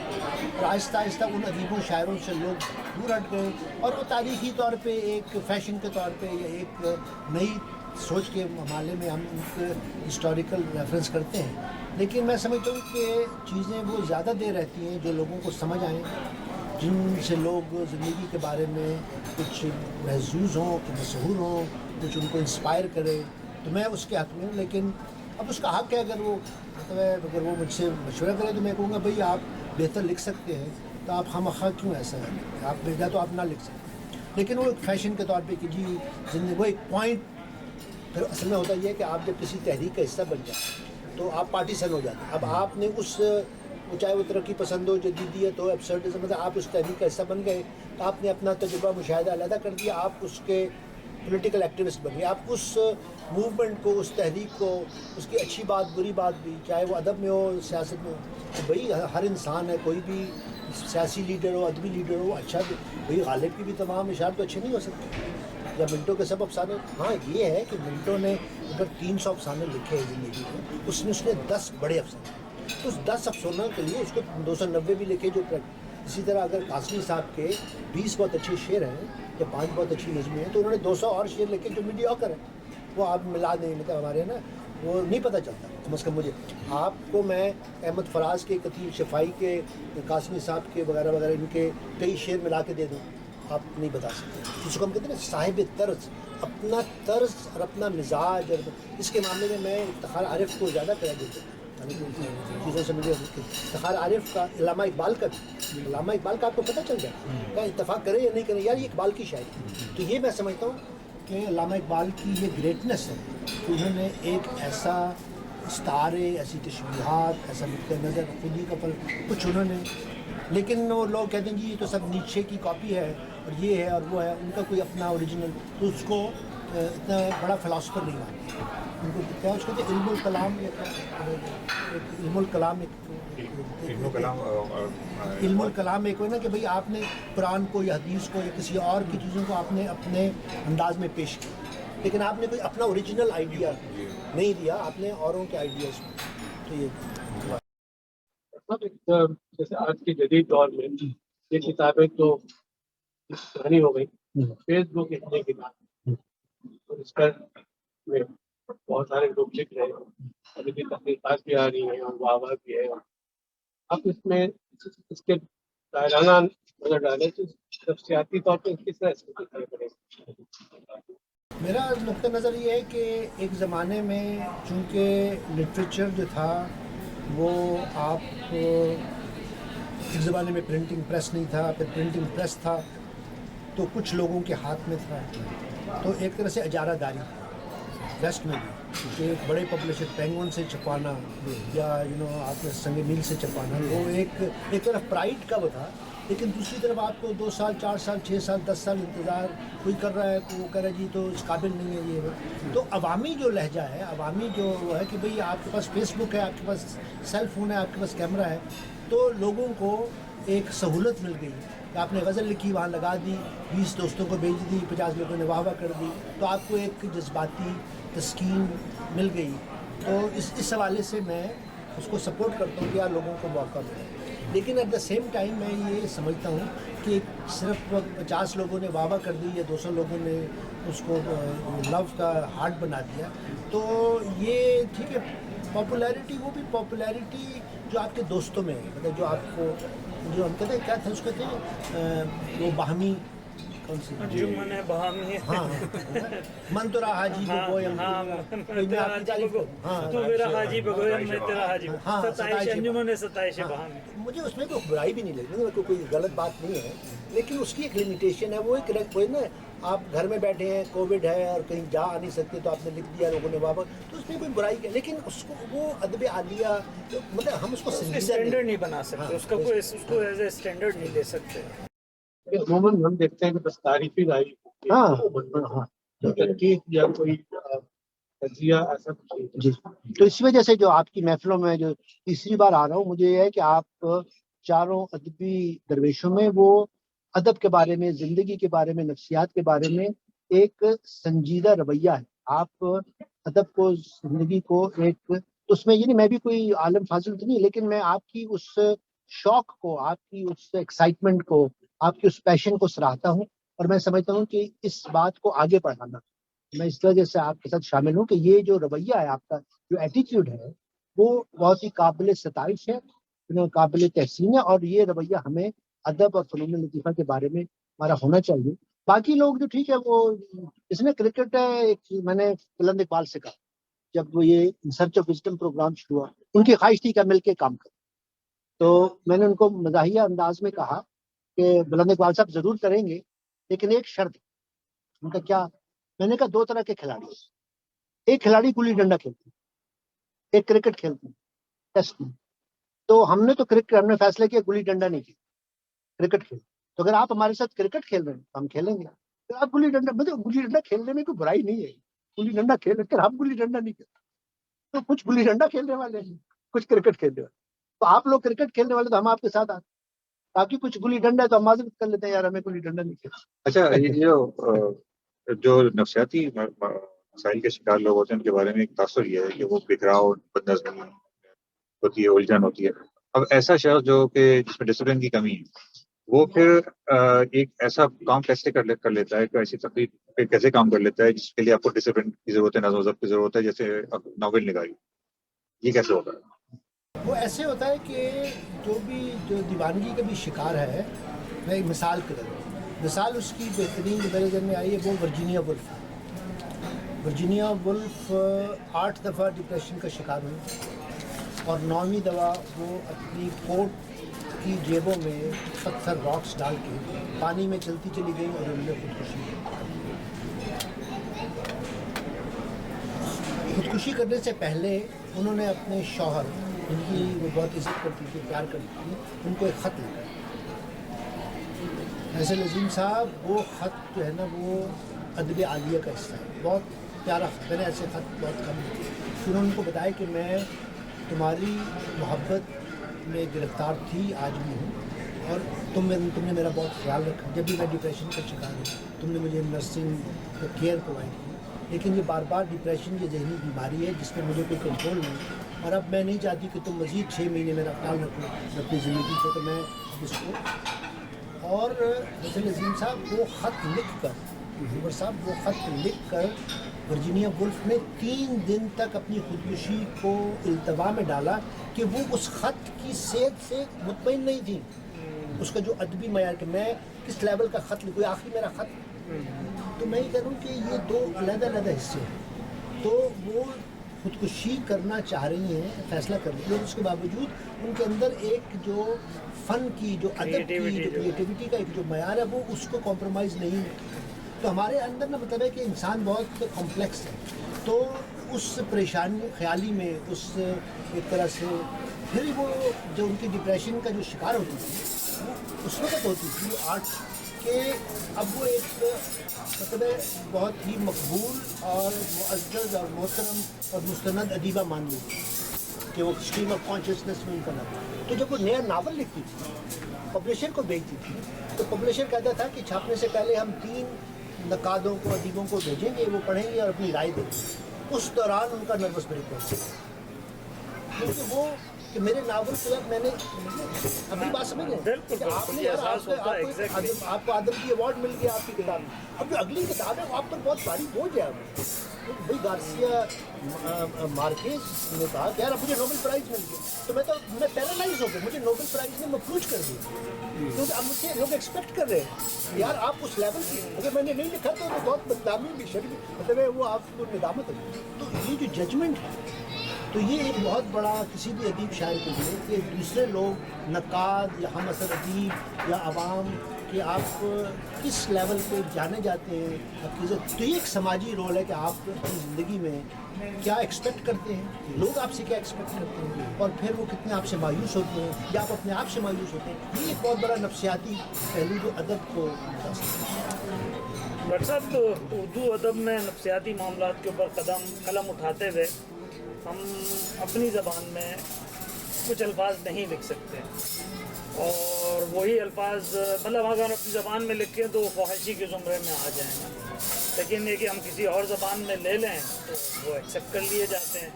اور آہستہ آہستہ ان ادیبوں شاعروں سے لوگ دور ہٹ گئے اور وہ تاریخی طور پہ ایک فیشن کے طور پہ یا ایک نئی سوچ کے معاملے میں ہم ان کو ہسٹوریکل ریفرنس کرتے ہیں۔ لیکن میں سمجھتا ہوں کہ چیزیں وہ زیادہ دیر رہتی ہیں جو لوگوں کو سمجھ آئیں، جن سے لوگ زندگی کے بارے میں کچھ محظوظ ہوں، کچھ مشہور ہوں، کچھ ان کو انسپائر کرے، تو میں اس کے حق میں ہوں۔ لیکن اب اس کا حق ہے اگر وہ مجھ سے مشورہ کرے تو میں کہوں گا بھئی آپ بہتر لکھ سکتے ہیں تو آپ خواہ کیوں ایسا ہے، آپ بھیجا تو آپ نہ لکھ سکتے۔ لیکن وہ ایک فیشن کے طور پہ کہ جی زندگی وہ ایک پوائنٹ، پھر اصل میں ہوتا یہ ہے کہ آپ جب کسی تحریک کا حصہ بن جائیں تو آپ پارٹیسن ہو جاتے ہیں۔ اب آپ نے چاہے وہ ترقی پسند ہو، جدیدیت ہو، ایبسرڈزم، مطلب آپ اس تحریک کا حصہ بن گئے تو آپ نے اپنا تجربہ مشاہدہ علیحدہ کر دیا، آپ اس کے پولیٹیکل ایکٹیوسٹ بن گئے، آپ اس موومنٹ کو، اس تحریک کو، اس کی اچھی بات بری بات بھی، چاہے وہ ادب میں ہو سیاست میں ہو، تو بھئی ہر انسان ہے، کوئی بھی سیاسی لیڈر ہو، ادبی لیڈر ہو، اچھا بھی بھئی غالب کی بھی تمام اشعار تو اچھے نہیں ہو سکتے یا منٹو کے سب افسانے۔ ہاں یہ ہے کہ منٹو نے اگر 300 افسانے لکھے ہیں زندگی میں، اس نے 10 بڑے افسانے، تو اس 10 افسانوں کے لیے اس کو 290 بھی لکھے جو اسی طرح اگر قاسمی صاحب کے 20 بہت اچھے شعر ہیں یا 5 بہت اچھی نظمیں ہیں تو انہوں نے 200 اور شعر لکھے جو میڈیوکر ہیں، وہ آپ ملا نہیں، مطلب ہمارے نا وہ نہیں پتہ چلتا کم از کم مجھے۔ آپ کو میں احمد فراز کے، قتیل شفائی کے، قاسمی صاحب کے وغیرہ وغیرہ ان کے کئی شعر ملا کے دے دوں، آپ نہیں بتا سکتے۔ جس کو ہم کہتے ہیں نا صاحب طرز، اپنا طرز اور اپنا مزاج، اور اس کے معاملے میں میں افتخار عارف کو زیادہ کریڈٹ دیتا ہوں چیزوں سے مجھے افتخار عارف کا، علامہ اقبال کا بھی، علامہ اقبال کا آپ کو پتہ چل جائے کیا اتفاق کرے یا نہیں کرے، یار یہ اقبال کی شاعری۔ تو یہ میں سمجھتا ہوں کہ علامہ اقبال کی یہ گریٹنس ہے کہ انہوں نے ایک ایسا استعارے، ایسی تشبیہات، ایسا نقطۂ نظر خود ہی کا پر کچھ انہوں نے، لیکن وہ لوگ کہتے ہیں جی یہ تو سب نیچے کی کاپی ہے اور یہ ہے اور وہ ہے، ان کا کوئی اپنا اوریجنل، تو اس کو اتنا بڑا فلاسفر نہیں مانتے ان کو، کیا اس کو کہتے ہیں علم الکلام، علم الکلام علم الکلام ایک نا کہ بھئی آپ نے قرآن کو یا حدیث کو یا کسی اور کی چیزوں کو آپ نے اپنے انداز میں پیش کیا، لیکن آپ نے کوئی اپنا اوریجنل آئیڈیا نہیں دیا, آپ نے اوروں کے آئیڈیاز کو. تو یہ جیسے آج کے جدید دور میں یہ کتابیں تو پرانی ہو گئی, فیس بک ایک نئی کتاب, اور اس پر میں بہت سارے لوگ لکھ رہے ہیں, ابھی بھی تحقیقات بھی آ رہی ہیں اور واہ بھی ہے. آپ اس میں اس کے دائرانہ نظر ڈالیں تو نفسیاتی طور پہ کس طرح اس کو کرنا پڑے گا؟ میرا نقطہ نظر یہ ہے کہ ایک زمانے میں چونکہ لٹریچر جو تھا وہ آپ ایک زمانے میں پرنٹنگ پریس نہیں تھا, پھر پرنٹنگ پریس تھا تو کچھ لوگوں کے ہاتھ میں تھا, تو ایک طرح سے اجارہ داری ویسٹ میں بھی کہ ایک بڑے پبلشر پینگون سے چھپانا یا آپ نے سنگ میل سے چھپانا, وہ ایک طرف پرائڈ کا وہ تھا. لیکن دوسری طرف آپ کو 2 سال 4 سال 6 سال 10 سال انتظار کوئی کر رہا ہے, وہ کہہ رہا ہے جی تو اس قابل نہیں ہے یہ. تو عوامی جو لہجہ ہے, عوامی جو وہ ہے کہ بھئی آپ کے پاس فیس بک ہے, آپ کے پاس سیل فون ہے, آپ کے پاس کیمرہ ہے, تو لوگوں کو ایک سہولت مل گئی. آپ نے غزل لکھی وہاں لگا دی, 20 دوستوں کو بھیج دی, 50 لوگوں نے واہ واہ کر دی, تو آپ کو ایک جذباتی تسکین مل گئی. تو اس حوالے سے میں اس کو سپورٹ کرتا ہوں کہ یار لوگوں کو موقع ملے. لیکن ایٹ دا سیم ٹائم میں یہ سمجھتا ہوں کہ صرف 50 لوگوں نے واہ واہ کر دی یا 200 لوگوں نے اس کو لو کا ہارٹ بنا دیا, تو یہ ٹھیک ہے پاپولیرٹی, وہ بھی پاپولیرٹی جو آپ کے دوستوں میں ہے, مطلب جو آپ کو جو ہم کہتے ہیں کیا تھا اس کو کہتے وہ باہمی کون سی انجمن باہمی, ہاں من تو رہا حاجی بگویم, تو میرا حاجی بگویم میں تیرا حاجی, ستائش انجمن ستائش باہمی. مجھے اس میں کوئی برائی بھی نہیں لگتی, کوئی غلط بات نہیں ہے, لیکن اس کی ایک لمیٹیشن ہے. وہ ایک نا آپ گھر میں بیٹھے ہیں, کووڈ ہے اور کہیں جا آ نہیں سکتے, تو آپ نے لکھ دیا, لوگوں نے واپس, تو اس میں کوئی برائی ہے. لیکن اس کو وہ ادب عالیہ مطلب ہم اس کو اسٹینڈرڈ نہیں بنا سکتے, اس کو اس کو ایز اے اسٹینڈرڈ نہیں لے سکتے. عموماً ہم دیکھتے ہیں کہ بس تعریفی رائے, تنقید یا کوئی تجزیہ ایسا کچھ نہیں. جی, تو اس وجہ سے جو آپ کی محفلوں میں جو تیسری بار آ رہا ہوں, مجھے یہ ہے کہ آپ چاروں ادبی درویشوں میں وہ ادب کے بارے میں, زندگی کے بارے میں, نفسیات کے بارے میں ایک سنجیدہ رویہ ہے. آپ ادب کو, زندگی کو ایک, اس میں یہ نہیں میں بھی کوئی عالم فاضل تو نہیں, لیکن میں آپ کی اس شوق کو, آپ کی اس ایکسائٹمنٹ کو, آپ کی اس پیشن کو سراہتا ہوں, اور میں سمجھتا ہوں کہ اس بات کو آگے بڑھانا, میں اس وجہ سے آپ کے ساتھ شامل ہوں کہ یہ جو رویہ ہے آپ کا, جو ایٹیٹیوڈ ہے, وہ بہت ہی قابل ستائش ہے, قابل تحسین ہے, اور یہ رویہ ہمیں ادب اور فنون لطیفہ کے بارے میں ہمارا ہونا چاہیے. باقی لوگ جو ٹھیک ہے وہ اس میں کرکٹ ہے, میں نے بلند اقبال سے کہا جب وہ یہ in search of wisdom program شروع ہوا, ان کی خواہش تھی کہ مل کے کام کریں, تو میں نے ان کو مزاحیہ انداز میں کہا کہ بلند اقبال صاحب ضرور کریں گے, لیکن ایک شرط. ان کا کیا؟ میں نے کہا 2 طرح کے کھلاڑی, ایک کھلاڑی گلی ڈنڈا کھیلتے ہیں, ایک کرکٹ کھیلتے ہیں ٹیسٹ میں. تو ہم نے تو کرکٹ, ہم نے فیصلہ کیا گلی ڈنڈا نہیں کھیل, کرکٹ کھیل. تو اگر آپ ہمارے ساتھ کرکٹ کھیل رہے ہیں تو ہم کھیلیں گے. تو آپ گلی ڈنڈا, مطلب گلی ڈنڈا کھیلنے میں کوئی برائی نہیں ہے, گلی ڈنڈا کھیل رہے ہیں, ہم گلی ڈنڈا نہیں کھیلتے. تو کچھ گلی ڈنڈا کھیلنے والے ہیں, کچھ کرکٹ کھیلنے والے. تو آپ لوگ کرکٹ کھیلنے والے تو ہم آپ کے ساتھ آتے, باقی کچھ گلی ڈنڈا ہے تو ہم معذرت کر لیتے ہیں, یار ہمیں گلی ڈنڈا نہیں کھیلنا. اچھا, یہ جو نفسیاتی مسائل کے شکار لوگ ہوتے ہیں ان کے بارے میں ایک تاثر یہ ہے کہ وہ بکھراؤ, بدنظمی ہوتی ہے, الجھن ہوتی ہے. اب ایسا شخص جو کہ جس میں ڈسپلن کی کمی ہے, وہ پھر ایک ایسا کام کیسے کر لیتا ہے, ایسی تقریر پہ کیسے کام کر لیتا ہے جس کے لیے آپ کو ڈسپلن کی ضرورت ہے, نظم و ضبط کی ضرورت ہے, جیسے ناول نگاری, یہ کیسے ہوتا ہے؟ وہ ایسے ہوتا ہے کہ جو دیوانگی کا بھی شکار ہے, میں ایک مثال کے طور مثال اس کی بہترین جو میرے ذہن میں آئی ہے وہ ورجینیا وولف. ورجینیا وولف 8 دفعہ ڈپریشن کا شکار ہوئی, اور 9ویں دفعہ وہ اپنی کوٹ کی جیبوں میں پتھر راکس ڈال کے پانی میں چلتی چلی گئی اور انہوں نے خودکشی کرنے سے پہلے انہوں نے اپنے شوہر, جن کی وہ بہت عزت کرتی تھی, پیار کرتی تھی, ان کو ایک خط لکھا. فیصل عظیم صاحب, وہ خط جو ہے نا وہ ادب عالیہ کا حصہ ہے, بہت پیارا خط. میں نے ایسے خط بہت کم لکھے. پھر انہوں نے ان کو بتایا کہ میں تمہاری محبت میں گرفتار تھی, آج بھی ہوں, اور تم نے میرا بہت خیال رکھا. جب بھی میں ڈپریشن کا شکار ہوں تم نے مجھے نرسنگ کیئر پرووائڈ کی, لیکن یہ بار بار ڈپریشن یہ ذہنی بیماری ہے جس پہ مجھے کوئی کنٹرول نہیں، اور اب میں نہیں چاہتی کہ تم مزید 6 مہینے میرا خیال رکھو اپنی زندگی کو، تو میں اس کو اور حسن عظیم صاحب وہ خط لکھ کر، عمر صاحب وہ خط لکھ کر ورجینیا وولف نے 3 دن تک اپنی خودکشی کو التوا میں ڈالا کہ وہ اس خط کی صحت سے مطمئن نہیں تھی، اس کا جو ادبی معیار کہ میں کس لیول کا خط لکھوں، آخری میرا خط. تو میں یہ کہہ رہا ہوں کہ یہ 2 علیحدہ علیحدہ حصے ہیں. تو وہ خودکشی کرنا چاہ رہی ہیں، فیصلہ کر رہی ہیں، اور اس کے باوجود ان کے اندر ایک جو فن کی، جو ادب کی، جو کریٹیوٹی کا ایک جو معیار ہے وہ اس کو کمپرومائز نہیں ہے. تو ہمارے اندر نا مطلب ہے کہ انسان بہت کمپلیکس ہے، تو اس پریشانی خیالی میں اس ایک طرح سے پھر وہ جو ان کی ڈپریشن کا جو شکار ہوتی تھی وہ اس وقت ہوتی تھی آرٹ کہ اب وہ ایک مطلب ہے بہت ہی مقبول اور معزز اور محترم اور مستند ادیبہ مان لیتی کہ وہ اسٹریم آف کانشیسنس میں ان کا نام. تو جب وہ نیا ناول لکھتی تھی پبلشر کو بھیجتی تھی تو پبلشر کہتا تھا کہ چھاپنے سے پہلے ہم 3 نقادوں کو، ادیبوں کو بھیجیں گے، وہ پڑھیں گے اور اپنی رائے دیں گے. اس دوران ان کا نروس بریک ہوتا ہے کیونکہ وہ کہ میرے ناول کے بعد میں نے اپنی بات سمجھ لیں کہ آپ نے آپ کو ادب کی ایوارڈ مل گیا آپ کی کتاب میں، اب جو اگلی کتاب ہے وہ آپ پر بہت بھاری بوجھ ہے. بھائی گارسیا مارکیز نے کہا کہ یار اب مجھے نوبل پرائز مل گیا تو میں پیرالائز ہو گیا، مجھے نوبل پرائز نے مفلوج کر دیا کیونکہ اب مجھے لوگ ایکسپیکٹ کر رہے ہیں یار آپ اس لیول کی، اگر میں نے نہیں لکھا تو بہت بدنامی بھی شرم مطلب ہے وہ آپ کو ندامت ہے. تو یہ جو ججمنٹ ہے تو یہ ایک بہت بڑا کسی بھی ادیب شاعر کے لیے کہ دوسرے لوگ نقاد یا ہم اثر ادیب یا عوام کہ آپ کس لیول پہ جانے جاتے ہیں آپ کی عزت. تو یہ ایک سماجی رول ہے کہ آپ اپنی زندگی میں کیا ایکسپیکٹ کرتے ہیں، لوگ آپ سے کیا ایکسپیکٹ کرتے ہیں، اور پھر وہ کتنے آپ سے مایوس ہوتے ہیں یا آپ اپنے آپ سے مایوس ہوتے ہیں. یہ ایک بہت بڑا نفسیاتی پہلو جو ادب کو متاثر ہے. ڈاکٹر صاحب اردو ادب میں نفسیاتی معاملات کے اوپر قلم اٹھاتے ہوئے ہم اپنی زبان میں کچھ الفاظ نہیں لکھ سکتے، اور وہی الفاظ مطلب اگر اپنی زبان میں لکھیں تو وہ فحاشی کے زمرے میں آ جائیں گا، لیکن یہ کہ ہم کسی اور زبان میں لے لیں تو وہ ایکسیپٹ کر لیے جاتے ہیں.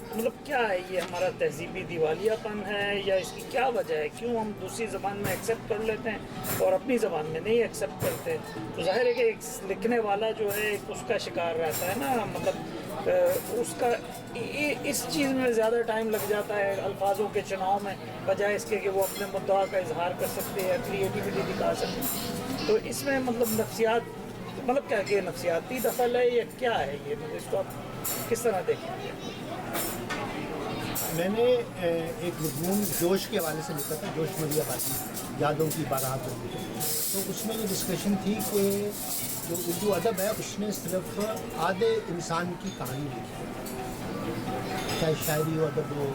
مطلب کیا ہے یہ ہمارا تہذیبی دیوالیہ پن ہے یا اس کی کیا وجہ ہے؟ کیوں ہم دوسری زبان میں ایکسیپٹ کر لیتے ہیں اور اپنی زبان میں نہیں ایکسیپٹ کرتے؟ تو ظاہر ہے کہ ایک لکھنے والا جو ہے اس کا شکار رہتا ہے نا، مطلب اس کا اس چیز میں زیادہ ٹائم لگ جاتا ہے الفاظوں کے چناؤ میں، بجائے اس کے کہ وہ اپنے مدعا کا اظہار کر سکتے ہیں، کریٹیوٹی دکھا سکتے ہیں. تو اس میں مطلب نفسیات مطلب کیا کہ نفسیاتی دخل ہے یا کیا ہے یہ؟ مطلب اس کو آپ کس طرح دیکھیں گے؟ میں نے ایک مضمون جوش کے حوالے سے لکھا تھا، جوش ملیح آبادی یادوں کی بارات ہوتی ہے، تو اس میں یہ ڈسکشن تھی کہ جو اردو ادب ہے اس نے صرف آدھے انسان کی کہانی لکھی ہے، چاہے شاعری ہو ادب ہو.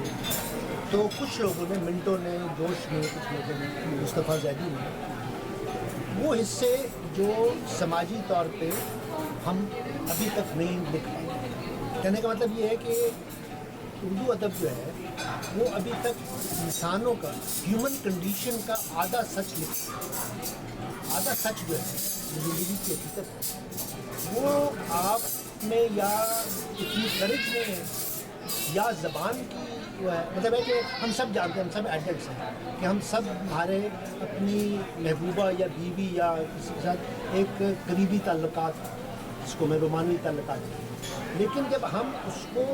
تو کچھ لوگوں نے، منٹو نے، جوش نے، کچھ لوگوں نے، مصطفیٰ زیدی نے، وہ حصے جو سماجی طور پہ ہم ابھی تک نہیں لکھ پائے. کہنے کا مطلب یہ ہے کہ اردو ادب جو ہے وہ ابھی تک انسانوں کا، ہیومن کنڈیشن کا آدھا سچ لکھتا ہے. آدھا سچ جو ہے زندگی کی حقیقت ہے وہ آپ میں یا اتنی کرج میں ہے یا زبان کی وہ ہے. مطلب ہے کہ ہم سب جانتے ہیں، ہم سب ایڈلٹس ہیں کہ ہم سب ہمارے اپنی محبوبہ یا بیوی یا کسی کے ساتھ ایک قریبی تعلقات، جس کو میں رومانوی تعلقات کہتا ہوں، لیکن جب ہم اس کو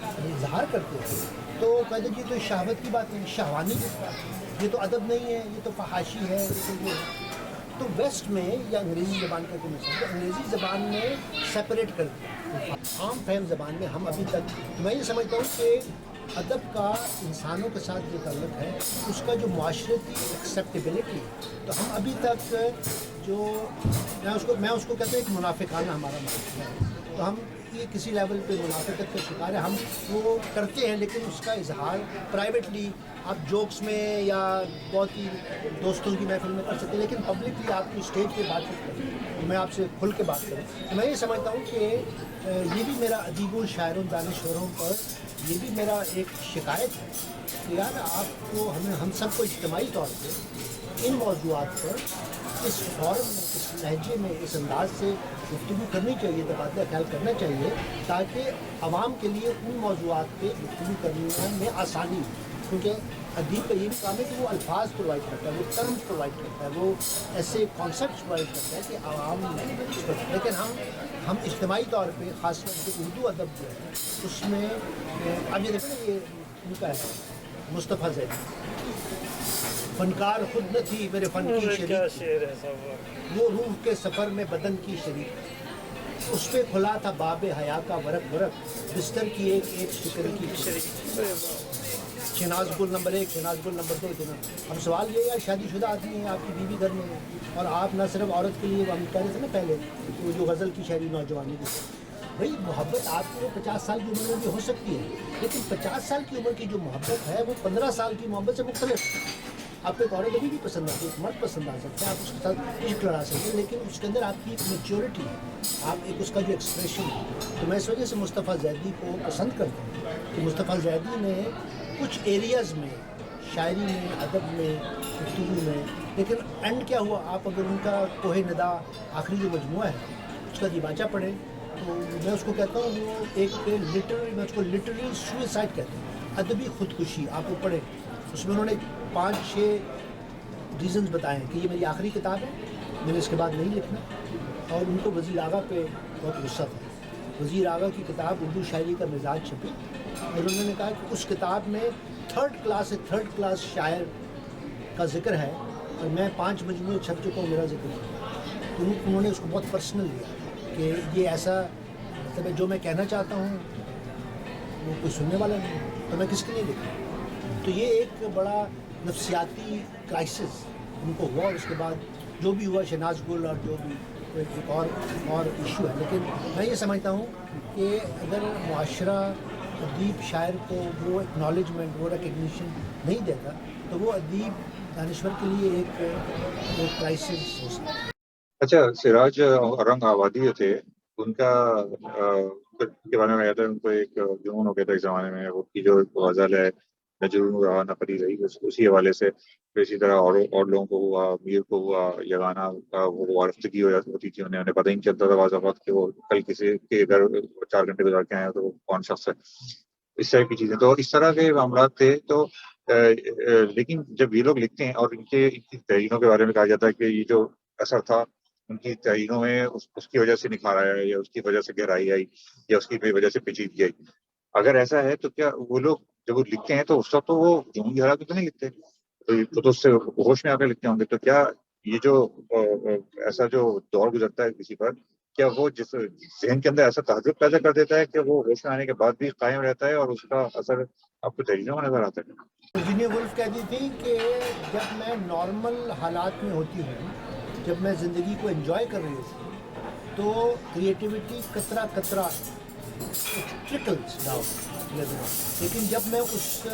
اظہار کرتے ہیں تو کہتے ہیں یہ تو شہوت کی بات ہے، شہوانی کی بات ہے، یہ تو ادب نہیں ہے، یہ تو فحاشی ہے، یہ تو یہ ہے. تو ویسٹ میں یا انگریزی زبان کا کوئی مثال تو انگریزی زبان میں سپریٹ کر دیا. عام فہم زبان میں ہم ابھی تک، میں یہ سمجھتا ہوں کہ ادب کا انسانوں کے ساتھ جو تعلق ہے اس کا جو معاشرتی ایکسیپٹیبلٹی، تو ہم ابھی تک جو میں اس کو کہتا ہوں ایک منافقانہ ہمارا معاشرہ ہے. تو ہم یہ کسی لیول پہ منافقت کا شکار ہے، ہم وہ کرتے ہیں لیکن اس کا اظہار پرائیویٹلی آپ جوکس میں یا بہت ہی دوستوں کی محفل میں کر سکتے ہیں، لیکن پبلکلی آپ کی اسٹیج پہ بات کریں، میں آپ سے کھل کے بات کروں. میں یہ سمجھتا ہوں کہ یہ بھی میرا ادیبوں، شاعروں، دانشوروں پر یہ بھی میرا ایک شکایت ہے کہ یار آپ کو ہم سب کو اجتماعی طور پہ ان موضوعات پر اس فارم میں، اس لہجے میں، اس انداز سے گفتگو کرنی چاہیے، تبادلہ خیال کرنا چاہیے، تاکہ عوام کے لیے ان موضوعات پہ گفتگو کرنے میں آسانی ہو. کیونکہ ادیب کا یہ بھی کام ہے کہ وہ الفاظ پرووائڈ کرتا ہے، وہ ٹرمز پرووائڈ کرتا ہے، وہ ایسے کانسیپٹس پرووائڈ کرتا ہے کہ عوام لیکن ہم اجتماعی طور پہ خاص طور سے اردو ادب جو ہے اس میں اب یہ دیکھیں نا، یہ ان کا ہے مصطفیٰ زیدی، فنکار خود نہ تھی میرے فن کی کیا شریک، شعر ہے صاحب. وہ روح کے سفر میں بدن کی شریک، اس پہ کھلا تھا باب حیا کا ورق ورق، بستر کی ایک ایک شکر کی شریک. شہناز گل نمبر 1، شہناز گل نمبر 2 اتنا. اب سوال یہ ہے، شادی شدہ آدمی ہے، آپ کی بیوی گھر میں ہے، اور آپ نہ صرف عورت کے لیے، ہم کہہ رہے تھے نا پہلے وہ جو غزل کی شاعری نوجوانی کی، بھائی محبت آپ کو 50 سال کی عمر میں بھی ہو سکتی ہے، لیکن 50 سال کی عمر کی جو محبت ہے وہ 15 سال کی محبت سے مختلف ہے. آپ کو ایک عورت ابھی بھی پسند آتی ہے، ایک مرد پسند آ سکتا ہے، آپ اس کے ساتھ عشق لڑا سکتے ہیں، لیکن اس کے اندر آپ کی ایک میچورٹی ہے، آپ ایک اس کا جو ایکسپریشن ہے. تو میں اس وجہ سے مصطفیٰ زیدی کو پسند کرتا ہوں کہ مصطفیٰ زیدی نے کچھ ایریاز میں، شاعری میں، ادب میں، گفتگو میں، لیکن اینڈ کیا ہوا، آپ اگر ان کا کوہ ندا آخری جو مجموعہ ہے اس کا دیباچہ پڑھیں تو میں اس کو کہتا ہوں وہ ایک لٹرری، میں اس کو لٹرری سوئسائڈ کہتا ہوں، ادبی خودکشی. آپ وہ پڑھیں، اس میں انہوں نے 5-6 ریزنز بتائے ہیں کہ یہ میری آخری کتاب ہے، میں نے اس کے بعد نہیں لکھنا. اور ان کو وزیر آغا پہ بہت غصہ تھا. وزیر آغا کی کتاب اردو شاعری کا مزاج چھپی، اور انہوں نے کہا کہ اس کتاب میں تھرڈ کلاس شاعر کا ذکر ہے، اور میں 5 مجموعے چھپ چکا ہوں، میرا ذکر نہیں. تو انہوں نے اس کو بہت پرسنل لیا کہ یہ ایسا مطلب ہے جو میں کہنا چاہتا ہوں وہ کوئی سننے والا نہیں ہے، تو میں کس کے لیے لکھوں. تو یہ ایک بڑا نفسیاتی کرائسس ان کو ہوا، اور اس کے بعد جو بھی ہوا شہناز گل اور جو بھی ایک اور ایشو ہے. لیکن میں یہ سمجھتا ہوں کہ اگر معاشرہ ادیب شاعر کو وہ اکنالجمنٹ، وہ ریکگنیشن نہیں دیتا تو وہ ادیب دانشور کے لیے ایک کرائسس ہو سکتا ہے. اچھا، سراج اورنگ آبادی جو تھے ان کا کے بارے میں ان کو ایک جنون ہو گیا تھا ایک زمانے میں، ان کی جو غزل ہے نجروں رہا نہ پری رہی، اسی حوالے سے اسی طرح اور لوگوں کو ہوا، میر کو ہوا، یگانہ کا وہ وارفتگی ہوتی تھی، انہیں پتہ ہی نہیں چلتا تھا بعض اوقات کہ وہ کل کسی کے ادھر 4 گھنٹے گزار کے آئے تو وہ کون شخص ہے. اس طرح کی چیزیں، تو اس طرح کے معاملات تھے. تو لیکن جب یہ لوگ لکھتے ہیں اور ان کی تحریروں کے بارے میں کہا جاتا ہے کہ یہ جو اثر تھا ان کی تحریروں میں اس کی وجہ سے نکھار آیا، یا اس کی وجہ سے گہرائی آئی، یا اس کی وجہ سے پیچیدگی آئی. اگر ایسا ہے تو کیا وہ لوگ جب وہ لکھتے ہیں تو اس وقت تو وہ جنون گہرا کے تو نہیں لکھتے، تو اس سے ہوش میں آ کر لکھتے ہوں گے. تو کیا یہ جو ایسا جو دور گزرتا ہے کسی پر، کیا وہ جس ذہن کے اندر ایسا تہذب پیدا کر دیتا ہے کہ وہ ہوش میں آنے کے بعد بھی قائم رہتا ہے اور اس کا اثر آپ کو تحریروں میں نظر آتا ہے؟ ورجینیا وولف کہتی تھی کہ جب میں نارمل حالات میں ہوتی ہوں، جب میں زندگی کو انجوائے کر رہی ہوتی ہوں، تو کریٹیوٹی قطرہ قطرہ ٹرکلز ڈاؤن، لیکن جب میں اس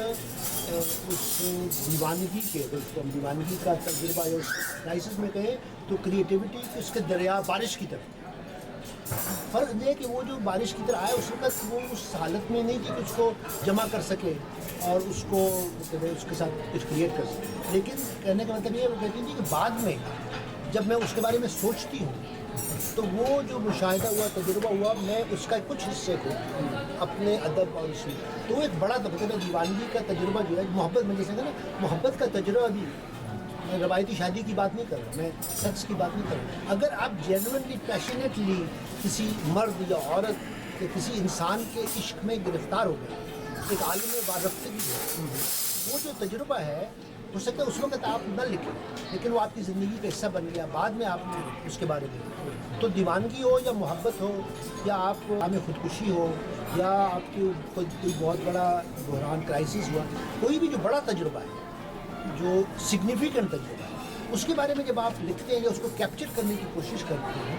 دیوانگی کے، اس کو ہم دیوانگی کا تجربہ یا اس کرائسس میں کہیں تو کریٹیوٹی اس کے دریا بارش کی طرف. فرق یہ ہے کہ وہ جو بارش کی طرح آئے اس وقت وہ اس حالت میں نہیں تھی کہ اس کو جمع کر سکے اور اس کو اس کے ساتھ کچھ کریٹ کر سکے. لیکن کہنے کا مطلب یہ ہے، وہ کہتی تھی کہ بعد میں جب میں اس کے بارے میں سوچتی ہوں تو وہ جو مشاہدہ ہوا، تجربہ ہوا، میں اس کا کچھ حصے کو اپنے ادب اور اس میں، تو وہ ایک بڑا مطلب دیوانگی کا تجربہ جو ہے، محبت میں جیسے نا محبت کا تجربہ بھی، میں روایتی شادی کی بات نہیں کر رہا، میں سیکس کی بات نہیں کر رہا. اگر آپ جینوئنلی پیشنیٹلی کسی مرد یا عورت یا کسی انسان کے عشق میں گرفتار ہو گئے، ایک عالم وارفتگی ہے، وہ جو تجربہ ہے ہو سکتا ہے اس وقت آپ نہ لکھیں لیکن وہ آپ کی زندگی کا حصہ بن گیا، بعد میں آپ نے اس کے بارے میں. تو دیوانگی ہو یا محبت ہو یا آپ میں خودکشی ہو یا آپ کی کوئی بہت بڑا بحران کرائسس ہوا، کوئی بھی جو بڑا تجربہ ہے، جو سگنیفیکنٹ تجربہ ہے، اس کے بارے میں جب آپ لکھتے ہیں یا اس کو کیپچر کرنے کی کوشش کرتے ہیں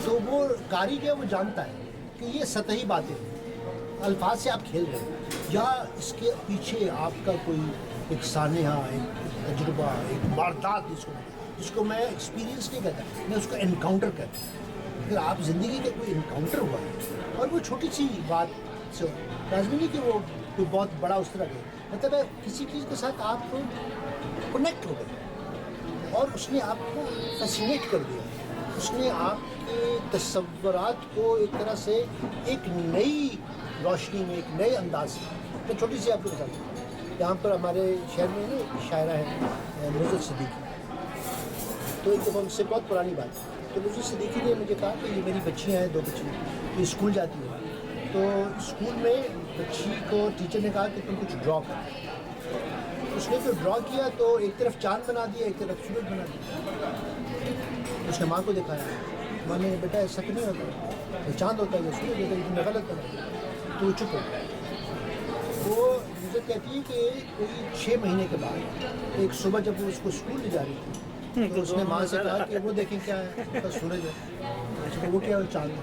تو وہ قاری جو ہے وہ جانتا ہے کہ یہ سطحی باتیں ہیں، الفاظ سے آپ کھیل رہے ہیں، یا اس کے پیچھے آپ کا کوئی ایک سانحہ، ایک تجربہ، ایک واردات جس کو میں ایکسپیرینس نہیں کہتا، میں اس کو انکاؤنٹر کہتا ہوں. اگر آپ زندگی کا کوئی انکاؤنٹر ہوا ہے اور وہ چھوٹی سی بات سے لازمی نہیں کہ وہ کوئی بہت بڑا اس طرح کا، مطلب ہے کسی چیز کے ساتھ آپ کنیکٹ ہو گئے اور اس نے آپ کو فیسینیٹ کر دیا. اس نے آپ کے تصورات کو ایک طرح سے ایک نئی روشنی میں، ایک نئے انداز میں. میں چھوٹی سی آپ کو بتاتا ہوں، یہاں پر ہمارے شہر میں نا ایک شاعرہ ہے نصرت صدیقی. تو ایک دفعہ ان سے بہت پرانی بات ہے، تو نصرت صدیقی نے مجھے کہا کہ یہ میری بچیاں ہیں، 2 بچیاں، یہ اسکول جاتی ہیں. تو اسکول میں بچی کو ٹیچر نے کہا کہ تم کچھ ڈرا کر. اس نے جو ڈرا کیا تو ایک طرف چاند بنا دیا، ایک طرف سورج بنا دیا. اس نے ماں کو دکھایا. ماں نے بیٹا ایسا تو نہیں ہوتا، یہ چاند ہوتا ہے، یہ سورج ہوتا ہے، تم نے غلط بنا. تو وہ چپ ہو گیا. وہ مجھے کہتی ہے کہ کوئی 6 مہینے کے بعد ایک صبح جب وہ اس کو اسکول لے جا رہی تھی تو اس نے ماں سے کہا کہ وہ دیکھیں کیا ہے، تو سورج ہے. وہ کیا ہے؟ چاند ہے.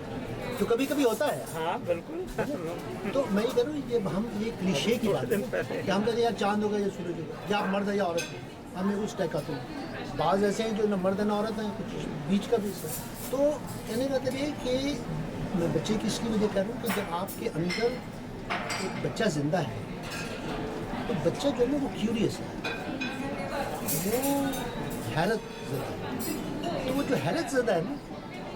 تو کبھی کبھی ہوتا ہے. ہاں بالکل. تو میں یہ کروں، جب ہم یہ کلیشے کی بات ہے کہ ہم کہتے ہیں یار چاند ہوگا یا سورج ہوگا، یا آپ مرد ہے یا عورت ہے، ہمیں اس طے کا. بعض ایسے ہیں جو نہ مرد ہے نہ عورت ہیں، کچھ بیچ کا بھی ہے. تو کہنے کا مطلب یہ کہ میں بچے کی اس کی وجہ کہہ رہا ہوں کہ جب آپ کے اندر ایک بچہ زندہ ہے تو بچہ جو ہے نا وہ کیوریس ہے، وہ حیرت زدہ ہے. تو وہ جو حیرت زدہ ہے نا،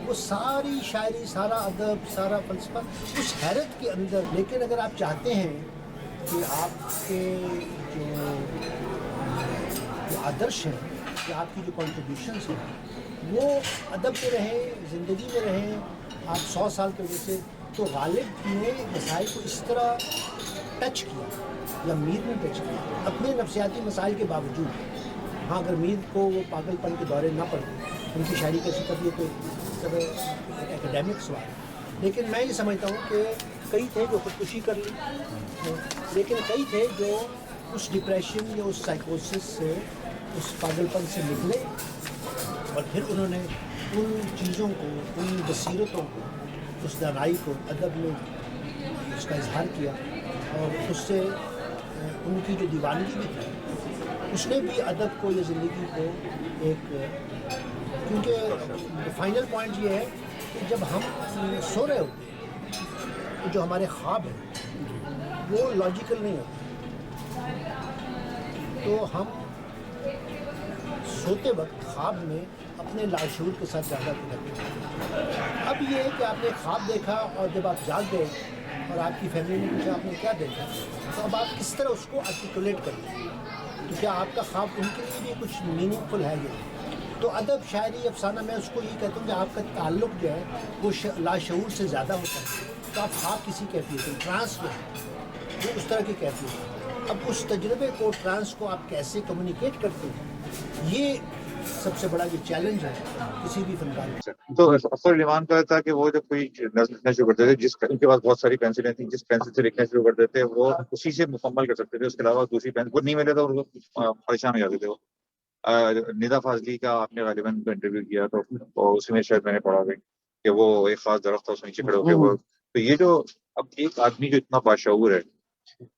وہ ساری شاعری، سارا ادب، سارا فلسفہ اس حیرت کے اندر. لیکن اگر آپ چاہتے ہیں کہ آپ کے جو آدرش ہیں، کہ آپ کی جو کنٹریبیوشنس ہیں وہ ادب میں رہیں، زندگی میں رہیں، آپ 100 سال کے وجہ سے. تو غالب نے مسائل کو اس طرح ٹچ کیا، یا میر نے ٹچ کیا اپنے نفسیاتی مسائل کے باوجود. ہاں اگر میر کو وہ پاگل پن کے دورے نہ پڑتے، ان کی شاعری کیسی کبھی یہ کوئی اکیڈیمک سوال ہے. لیکن میں یہ سمجھتا ہوں کہ کئی تھے جو خودکشی کر لی، لیکن کئی تھے جو اس ڈپریشن یا اس سائیکوسس سے، اس پاگل پن سے نکلے، اور پھر انہوں نے ان چیزوں کو، ان بصیرتوں کو، اس دانائی کو ادب میں اس کا اظہار کیا. اور اس سے ان کی جو دیوانگی بھی تھی، اس نے بھی ادب کو یا زندگی کو ایک، کیونکہ فائنل پوائنٹ یہ ہے کہ جب ہم سو رہے ہوتے ہیں تو جو ہمارے خواب ہیں وہ لاجیکل نہیں ہوتے. تو ہم سوتے وقت خواب میں اپنے لاشعور کے ساتھ زیادہ کرتے ہیں. اب یہ ہے کہ آپ نے خواب دیکھا اور جب آپ جاگ گئے اور آپ کی فیملی نے پوچھا آپ نے کیا دیکھا، تو اب آپ کس طرح اس کو آرٹیکولیٹ کریں. تو کیا آپ کا خواب ان کے لیے بھی کچھ میننگ فل ہے یہ؟ تو ادب، شاعری، افسانہ، میں اس کو یہ کہتا ہوں کہ آپ کا تعلق جو ہے وہ لاشعور سے زیادہ ہوتا ہے. تو آپ خواب کسی کیفیت میں، ٹرانس میں وہ اس طرح کی کیفیت ہے. اب اس تجربے کو، ٹرانس کو آپ کیسے کمیونیکیٹ کرتے ہیں، یہ سب سے بڑا یہ چیلنج ہے کسی بھی فنکار میں. تو اکثر لیمان کا تھا کہ وہ جب کوئی نظم لکھنا شروع کرتے تھے، ان کے پاس بہت ساری پینسلیں تھیں، جس پینسل سے لکھنا شروع کرتے تھے وہ اسی سے مکمل کر سکتے تھے. اس کے علاوہ دوسری پینسل وہ نہیں ملے تو وہ پریشان ہو جاتے تھے. وہ ندا فاضلی کا آپ نے غالباً انٹرویو کیا تو اس میں شاید میں نے پڑھا کہ وہ ایک خاص درخت تھا، اس نیچے کھڑے ہو کے وہ. تو یہ جو اب ایک آدمی جو اتنا باشعور ہے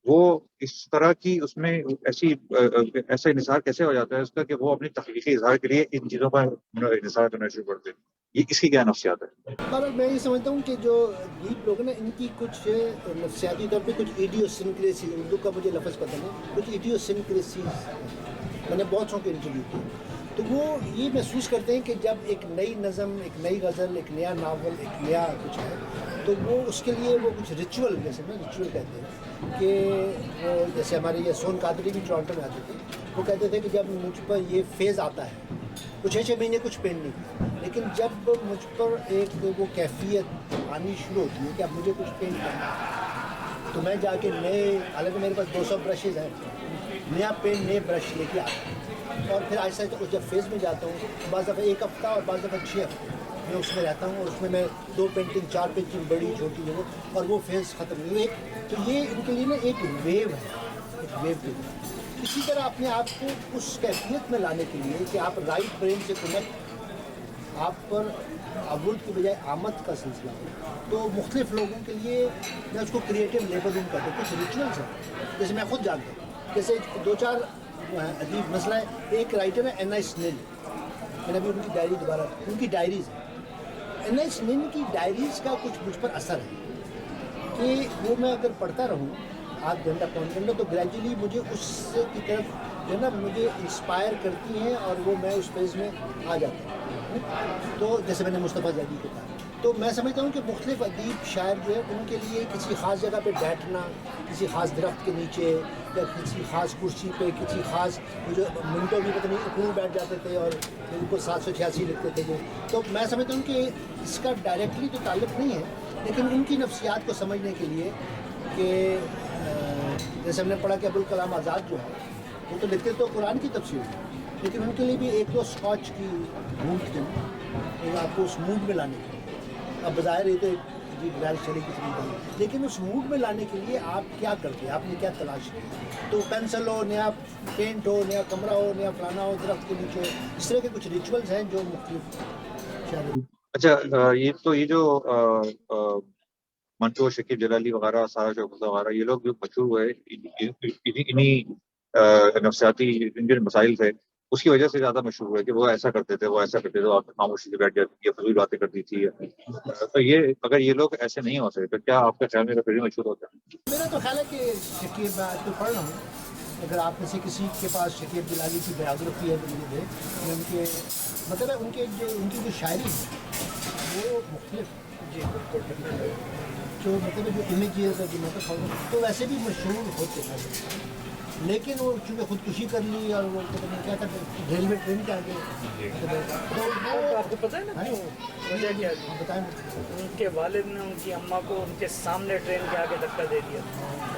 وہ اس طرح کی اس میں ایسا انحصار کیسے ہو جاتا ہے اس کا کہ وہ اپنی تخلیقی اظہار کے لیے ان چیزوں پر انحصار کرنا شروع کرتے ہیں. یہ اس کی کیا نفسیات ہے؟ پر میں یہ سمجھتا ہوں کہ جو ڈیپ لوگ ہیں نا، ان کی کچھ نفسیاتی طور پہ کچھ ایڈیوسنکریسی، اردو کا مجھے لفظ پتہ نہیں، کچھ ایڈیوسنکریسی میں نے بہت سو کے انٹرویو کیے. تو وہ یہ محسوس کرتے ہیں کہ جب ایک نئی نظم، ایک نئی غزل، ایک نیا ناول، ایک نیا کچھ ہے، تو وہ اس کے لیے وہ کچھ ریچول، جیسے نا ریچول کہتے ہیں کہ وہ جیسے ہمارے یہ سون قادری بھی ٹورانٹو میں آتے تھے، وہ کہتے تھے کہ جب مجھ پر یہ فیز آتا ہے، کچھ 6 مہینے کچھ پین نہیں کی، لیکن جب مجھ پر ایک وہ کیفیت آنی شروع ہوتی ہے کہ اب مجھے کچھ پین کرنا ہے، تو میں جا کے نئے، حالانکہ میرے پاس 200 برشز ہیں، نیا پین، نئے برش لے کے آتا ہوں. اور پھر آہستہ آہستہ جب فیز میں جاتا ہوں، بعض دفعہ 1 ہفتہ اور بعض دفعہ 6 ہفتے میں اس میں رہتا ہوں، اور اس میں میں 2 پینٹنگ 4 پینٹنگ بڑی چھوٹی جو، اور وہ فیز ختم ہوئی. تو یہ ان کے لیے نا ایک ویو ہے، ایک ویو کے لیے. اسی طرح اپنے آپ کو اس کیفیت میں لانے کے لیے کہ آپ رائٹ برین سے کنیکٹ، آپ پر عبود کی بجائے آمد کا سلسلہ ہو. تو مختلف لوگوں کے لیے میں اس کو کریٹیو لیبر روم کہتا ہوں. کچھ ریچولس ہیں جیسے میں خود جانتا ہوں، جیسے 2-4 عجیب مسئلہ ہے. ایک رائٹر ہے این آئی سنیل، میں نے ابھی ان کی ڈائری دوبارہ، ان کی ڈائریز ہیں. این آئی سنیل کی ڈائریز کا کچھ مجھ پر اثر ہے کہ وہ میں اگر پڑھتا رہوں 8 گھنٹہ 5 گھنٹہ، تو گریجولی مجھے اس کی طرف جو نا مجھے انسپائر کرتی ہیں اور وہ میں اس فیز میں آ جاتا ہوں. تو جیسے میں نے مصطفیٰ زیدی کو کہا, تو میں سمجھتا ہوں کہ مختلف ادیب شاعر جو ہے ان کے لیے کسی خاص جگہ پہ بیٹھنا, کسی خاص درخت کے نیچے یا کسی خاص کرسی پہ, کسی خاص جو منٹوں میں پتہ نہیں اکڑوں بیٹھ جاتے تھے اور ان کو 786 لکھتے تھے وہ. تو میں سمجھتا ہوں کہ اس کا ڈائریکٹلی تو تعلق نہیں ہے, لیکن ان کی نفسیات کو سمجھنے کے لیے کہ جیسے ہم نے پڑھا کہ ابوالکلام آزاد جو ہے وہ تو لکھتے تو قرآن کی تفسیر, لیکن ان کے لیے بھی ایک دو اسکاچ کی گھونٹ جو آپ کو اس موڈ میں لانے کے لیے, اب بظاہر یہ تو ایک عجیب غیر شرعی قسم کا ہے, لیکن اس موڈ میں لانے کے لیے آپ کیا کرتے ہیں, آپ نے کیا تلاش کیا. تو پینسل ہو, نیا پینٹ ہو, نیا کمرہ ہو, نیا فلانا ہو, درخت کے نیچے, اس طرح کے کچھ ریچولز ہیں جو مختلف شاعر. اچھا, یہ جو منٹو, شکیب جلالی وغیرہ, سارا شوکت وغیرہ, یہ لوگ جو مشہور ہوئے انہیں نفسیاتی ان کے مسائل تھے, اس کی وجہ سے زیادہ مشہور ہوئے کہ وہ ایسا کرتے تھے, وہ ایسا کرتے تھے, آپ خاموشی سے بیٹھ جاتی ہے, فضول باتیں کرتی تھی. تو یہ اگر یہ لوگ ایسے نہیں ہوتے تو کیا آپ کا خیال میں پھر بھی مشہور ہوتا ہے؟ میرا تو خیال ہے کہ شکیب, میں آج کل پڑھ رہا ہوں, اگر آپ میں سے کسی کے پاس شکیب جلالی کی بایوگرافی ہے تو مجھے دے, ان کے مطلب ہے ان کی جو شاعری ہے وہ مختلف جو مطلب جو امیجز ہے, جو مطلب تو ویسے بھی مشہور ہوتے ہیں, لیکن وہ چونکہ خودکشی کر لی اور وہ کیا کرتے ہیں ریلوے ٹرین کے آگے. تو آپ کو پتہ ہے نا وجہ کیا تھی؟ بتائیں. ان کے والد نے ان کی اماں کو ان کے سامنے ٹرین کے آگے دھکا دے دیا.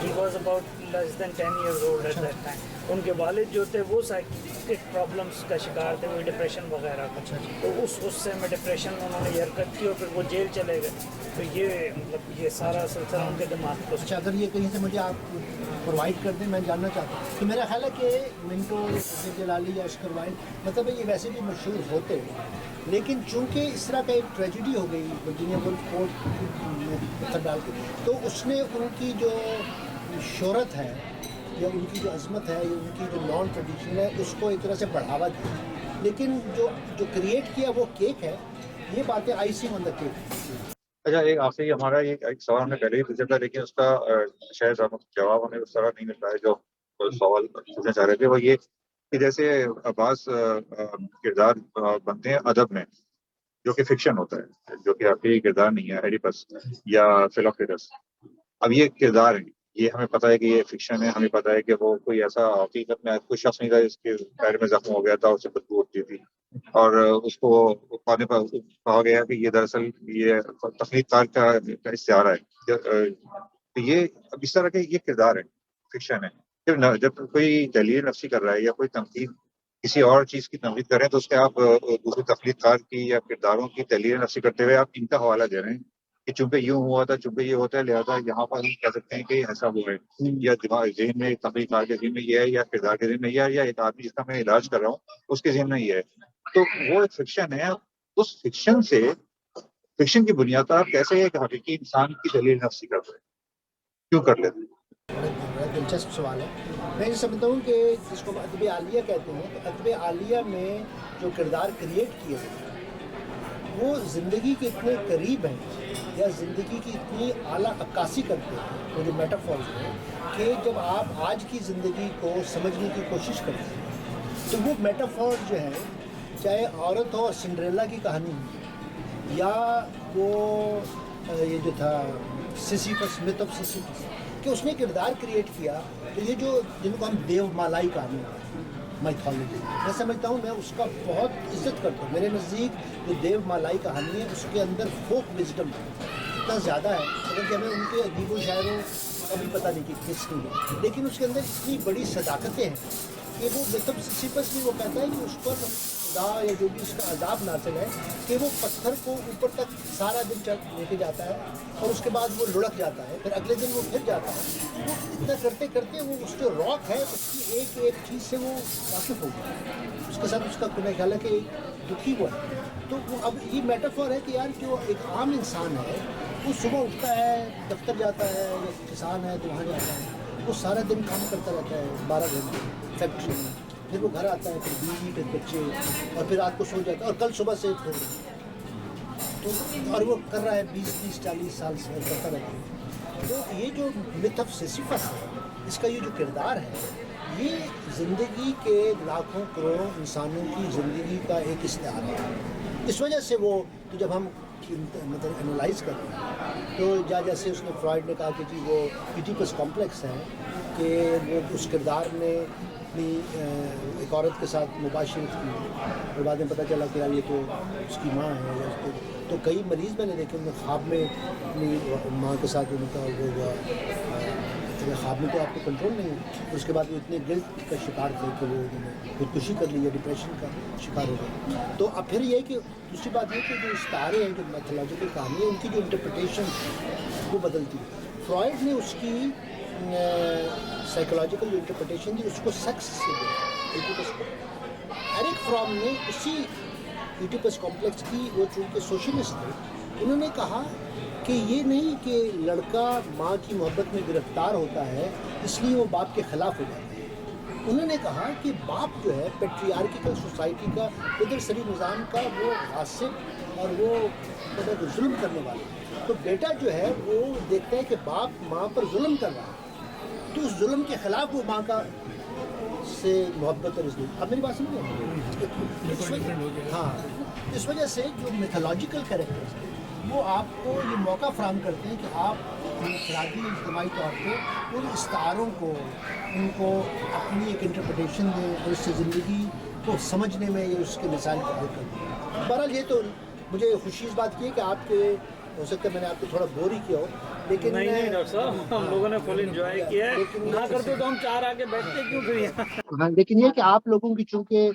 He was about less than 10 years old at that time. ان کے والد جو تھے وہ سائیکٹرک پرابلمس کا شکار تھے, وہ ڈپریشن وغیرہ کا. تو اس غصے میں ڈپریشن میں انہوں نے یہ حرکت کی اور پھر وہ جیل چلے گئے. تو یہ مطلب یہ سارا سلسلہ ان کے دماغ کو. اچھا, اگر یہ کہیں سے مجھے آپ پرووائڈ کر دیں, میں جاننا چاہتا ہوں کہ میرا خیال ہے کہ منٹو, شکیب جلالی یا اشکر وائلڈ مطلب یہ ویسے بھی مشہور ہوتے, لیکن چونکہ اس طرح کا ایک ٹریجڈی ہو گئی ورجینیا وولف کورٹ میں پتھر ڈال کے, تو اس نے ان کی جو شہرت ہے یا ان کی جو عظمت ہے یا ان کی جو نان ٹریڈیشن ہے اس کو ایک طرح سے بڑھاوا دیا. لیکن جو کریٹ کیا وہ کیک ہے, یہ باتیں آئسنگ آن دا کیک. اچھا, ایک آخری ہمارا ایک سوال ہم نے پہلے ہی پوچھا تھا, لیکن اس کا شاید جواب ہمیں اس طرح نہیں مل رہا ہے جو سوال پوچھنا چاہ رہے تھے. وہ یہ کہ جیسے بعض کردار بنتے ہیں ادب میں جو کہ فکشن ہوتا ہے, جو کہ حقیقی کردار نہیں ہے, ایڈیپس یا فیلوکریٹس. اب یہ کردار ہیں, یہ ہمیں پتہ ہے کہ یہ فکشن ہے, ہمیں پتہ ہے کہ وہ کوئی ایسا حقیقت میں کوئی شخص نہیں تھا جس کے پیر میں زخم ہو گیا تھا, اسے بدبو اٹھتی تھی اور اس کو پانے پر کہا گیا کہ یہ دراصل یہ تخلیق کار کا استعارہ ہے. تو یہ اس طرح کے یہ کردار ہے, فکشن ہے. جب کوئی تحلیل نفسی کر رہا ہے یا کوئی تنقید کسی اور چیز کی تنقید کر رہے ہیں تو اس کے آپ دوسرے تخلیق کار کی یا کرداروں کی تحلیل نفسی کرتے ہوئے آپ ان کا حوالہ دے رہے ہیں کہ چونکہ یوں ہوا تھا, چونکہ یہ ہوتا ہے, لہٰذا یہاں پر ہم کہہ سکتے ہیں کہ ایسا ہوا ہے, یا دماغ ذہن میں تخلیق کار کے ذہن میں یہ ہے, یا کردار کے ذہن میں یہ ہے, یا ایک آدمی جس کا میں علاج کر رہا ہوں اس کے ذہن میں یہ ہے. تو وہ ایک فکشن ہے. اس فکشن سے, فکشن کی بنیاد پر آپ کیسے ایک حقیقی انسان کی تحلیل نفسی کر رہے ہیں, کیوں کر لیتے ہیں؟ بڑا دلچسپ سوال ہے. میں یہ سمجھتا ہوں کہ جس کو ادب عالیہ کہتے ہیں, تو ادب عالیہ میں جو کردار کریٹ کیے گئے وہ زندگی کے اتنے قریب ہیں یا زندگی کی اتنی اعلیٰ عکاسی کرتے ہیں, وہ جو میٹافورز ہیں, کہ جب آپ آج کی زندگی کو سمجھنے کی کوشش کرتے ہیں تو وہ میٹافور جو ہے, چاہے عورت ہو اور سنڈریلا کی کہانی ہو, یا وہ یہ جو تھا سیسیفس, میتھ آف سیسیفس, کہ اس نے کردار کریٹ کیا. تو یہ جو جن کو ہم دیو مالائی کہانی مائتھالوجی, میں سمجھتا ہوں, میں اس کا بہت عزت کرتا ہوں. میرے نزدیک جو دیو مالائی کہانی ہے اس کے اندر فوک وزڈم اتنا زیادہ ہے, اگر کہ ہمیں ان کے ادیب و شاعروں کا بھی پتہ نہیں کہ کس کی ہے, لیکن اس کے اندر اتنی بڑی صداقتیں ہیں کہ وہ مطلب سیسیفس بھی وہ کہتا ہے کہ اس پر خدا یا جو بھی اس کا عذاب نازل ہے کہ وہ پتھر کو اوپر تک سارا دن لے کے جاتا ہے اور اس کے بعد وہ لڑک جاتا ہے, پھر اگلے دن وہ پھر جاتا ہے. وہ اتنا کرتے کرتے وہ اس جو راک ہے اس کی ایک ایک چیز سے وہ واقف ہو گیا, اس کے ساتھ اس کا کوئی خیال ہے کہ دکھی ہوا ہے. تو وہ اب یہ میٹافور ہے کہ یار جو ایک عام انسان ہے وہ صبح اٹھتا ہے, دفتر جاتا ہے, یا کسان ہے تو وہاں جاتا ہے, وہ سارا دن کام کرتا رہتا ہے 12 گھنٹے فیکٹری میں, پھر وہ گھر آتا ہے, پھر بیوی, پھر بچے, اور پھر رات کو سو جاتا ہے, اور کل صبح سے پھر تو, اور وہ کر رہا ہے 20-30-40 سال سے کرتا رہتا ہے. تو یہ جو میتھ آف سیسیفس ہے, اس کا یہ جو کردار ہے, یہ زندگی کے لاکھوں کروڑوں انسانوں کی زندگی کا ایک استعارہ ہے. اس وجہ سے وہ تو جب ہم مطلب انالائز کرتے ہیں تو جیسے اس نے فرائڈ نے کہا کہ جی وہ ایڈیپس کمپلیکس ہے کہ وہ اس کردار نے اپنی ایک عورت کے ساتھ مباشرت کی اور بعد میں پتہ چلا کہ یار یہ تو اس کی ماں ہے یا اس کو. تو کئی مریض میں نے دیکھے ان خواب میں اپنی ماں کے ساتھ ان کا وہ ہوا خواب میں تو آپ کو کنٹرول نہیں ہے. اس کے بعد وہ اتنے گلٹ کا شکار تھے کہ وہ انہوں نے خودکشی کر لی یا ڈپریشن کا شکار ہو گئے. تو اب پھر یہ کہ دوسری بات یہ کہ جو ستارے ہیں جو میتھولوجیکل کہانی ہے ان کی جو انٹرپریٹیشن وہ بدلتی ہے. فرائڈ نے اس کی سائیکولوجیکل جو انٹرپریٹیشن تھی اس کو سیکس سے دیا. ایرک فرام نے اسی ایڈیپس کمپلیکس کی وہ چونکہ سوشلسٹ تھے انہوں نے کہا کہ یہ نہیں کہ لڑکا ماں کی محبت میں گرفتار ہوتا ہے اس لیے وہ باپ کے خلاف ہو جاتا ہے. انہوں نے کہا کہ باپ جو ہے پیٹریارکیکل سوسائٹی کا قدر سری نظام کا وہ غاصب اور وہ ظلم کرنے والا ہے. تو بیٹا جو ہے وہ دیکھتا ہے کہ باپ ماں پر ظلم کر رہا ہے تو اس ظلم کے خلاف وہ ماں کا سے محبت اور ظلم. اب میری بات سمجھ ہاں اس وجہ سے جو میتھولوجیکل کریکٹرز ہیں وہ آپ کو یہ موقع فراہم کرتے ہیں کہ آپ انفرادی اجتماعی طور پہ ان استعاروں کو ان کو اپنی ایک انٹرپریٹیشن دیں اور اس سے زندگی کو سمجھنے میں یہ اس کے مسائل کو حل کر دیں. بہرحال یہ تو مجھے خوشی اس بات کی ہے کہ آپ کے ہو سکتا ہے میں نے آپ کو تھوڑا بور ہی کیا ہو لیکن نہیں ڈاکٹر صاحب ہم لوگوں نے فل انجوائے کیا ہے. نہ کرتے تو ہم چار آگے بیٹھتے کیوں پھر یہاں. ہاں لیکن یہ کہ آپ لوگوں کی چونکہ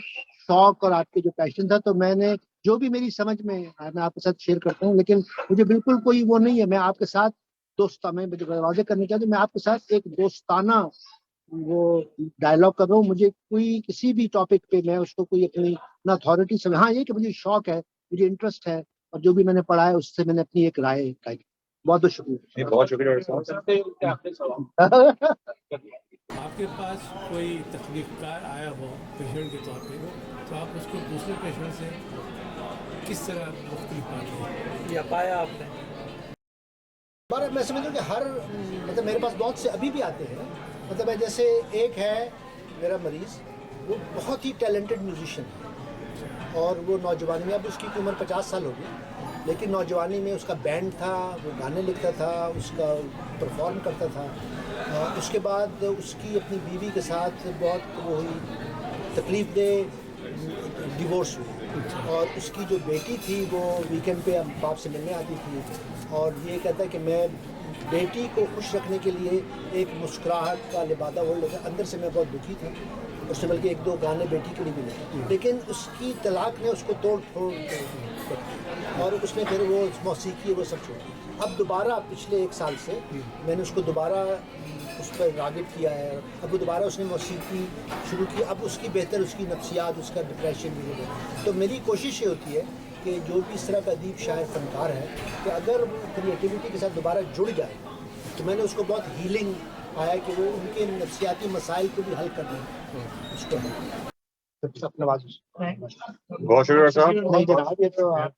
شوق اور آپ کے جو پیشن تھا تو میں نے جو بھی میری سمجھ میں میں آپ کے ساتھ شیئر کرتا ہوں لیکن مجھے بالکل کوئی وہ نہیں ہے. میں آپ کے ساتھ میں واضح کرنا چاہتا ہوں میں آپ کے ساتھ ایک دوستانہ وہ ڈائلاگ کر رہا ہوں. مجھے کوئی کسی بھی ٹاپک پہ میں اس کو کوئی اپنی نہ اتھارٹی سے ہاں یہ کہ مجھے شوق ہے مجھے انٹرسٹ ہے اور جو بھی میں نے پڑھا ہے اس سے میں نے اپنی ایک رائے کا. بہت بہت شکریہ. بہت شکریہ ڈاکٹر صاحب. آپ کے پاس کوئی تخلیق کار آیا ہو پیشنٹ کے طور پہ تو آپ اس کو دوسرے پیشنٹ سے کس طرح مختلف پاتے ہیں یا پایا آپ نے؟ میں سمجھتا ہوں کہ ہر مطلب میرے پاس بہت سے ابھی بھی آتے ہیں. مطلب جیسے ایک ہے میرا مریض وہ بہت ہی ٹیلنٹڈ میوزیشین ہے اور وہ نوجوانی میں اب اس کی عمر 50 سال ہو گئی لیکن نوجوانی میں اس کا بینڈ تھا وہ گانے لکھتا تھا اس کا پرفارم کرتا تھا. اس کے بعد اس کی اپنی بیوی کے ساتھ بہت وہ ہوئی تکلیف دہ ڈیورس ہوئی اور اس کی جو بیٹی تھی وہ ویکینڈ پہ باپ سے ملنے آتی تھی اور یہ کہتا ہے کہ میں بیٹی کو خوش رکھنے کے لیے ایک مسکراہٹ کا لبادہ وہ لگا. اندر سے میں بہت دکھی تھا. اس نے بلکہ ایک دو گانے بیٹی کے لیے بھی لکھے لیکن اس کی طلاق نے اس کو توڑ پھوڑ اور اس نے پھر وہ موسیقی وہ سب چھوڑی. اب دوبارہ پچھلے 1 سال سے میں نے اس کو دوبارہ اس پر راغب کیا ہے. اب دوبارہ اس نے موسیقی شروع کی. اب اس کی بہتر اس کی نفسیات اس کا ڈپریشن بھی ہو گیا. تو میری کوشش یہ ہوتی ہے کہ جو بھی اس طرح کا ادیب شاعر فنکار ہے کہ اگر وہ کریٹیوٹی کے ساتھ دوبارہ جڑ جائے تو میں نے اس کو بہت ہیلنگ آیا کہ وہ ان کے نفسیاتی مسائل کو بھی حل کرنا اس کو بہت شکریہ صاحب. نہیں جناب یہ تو آپ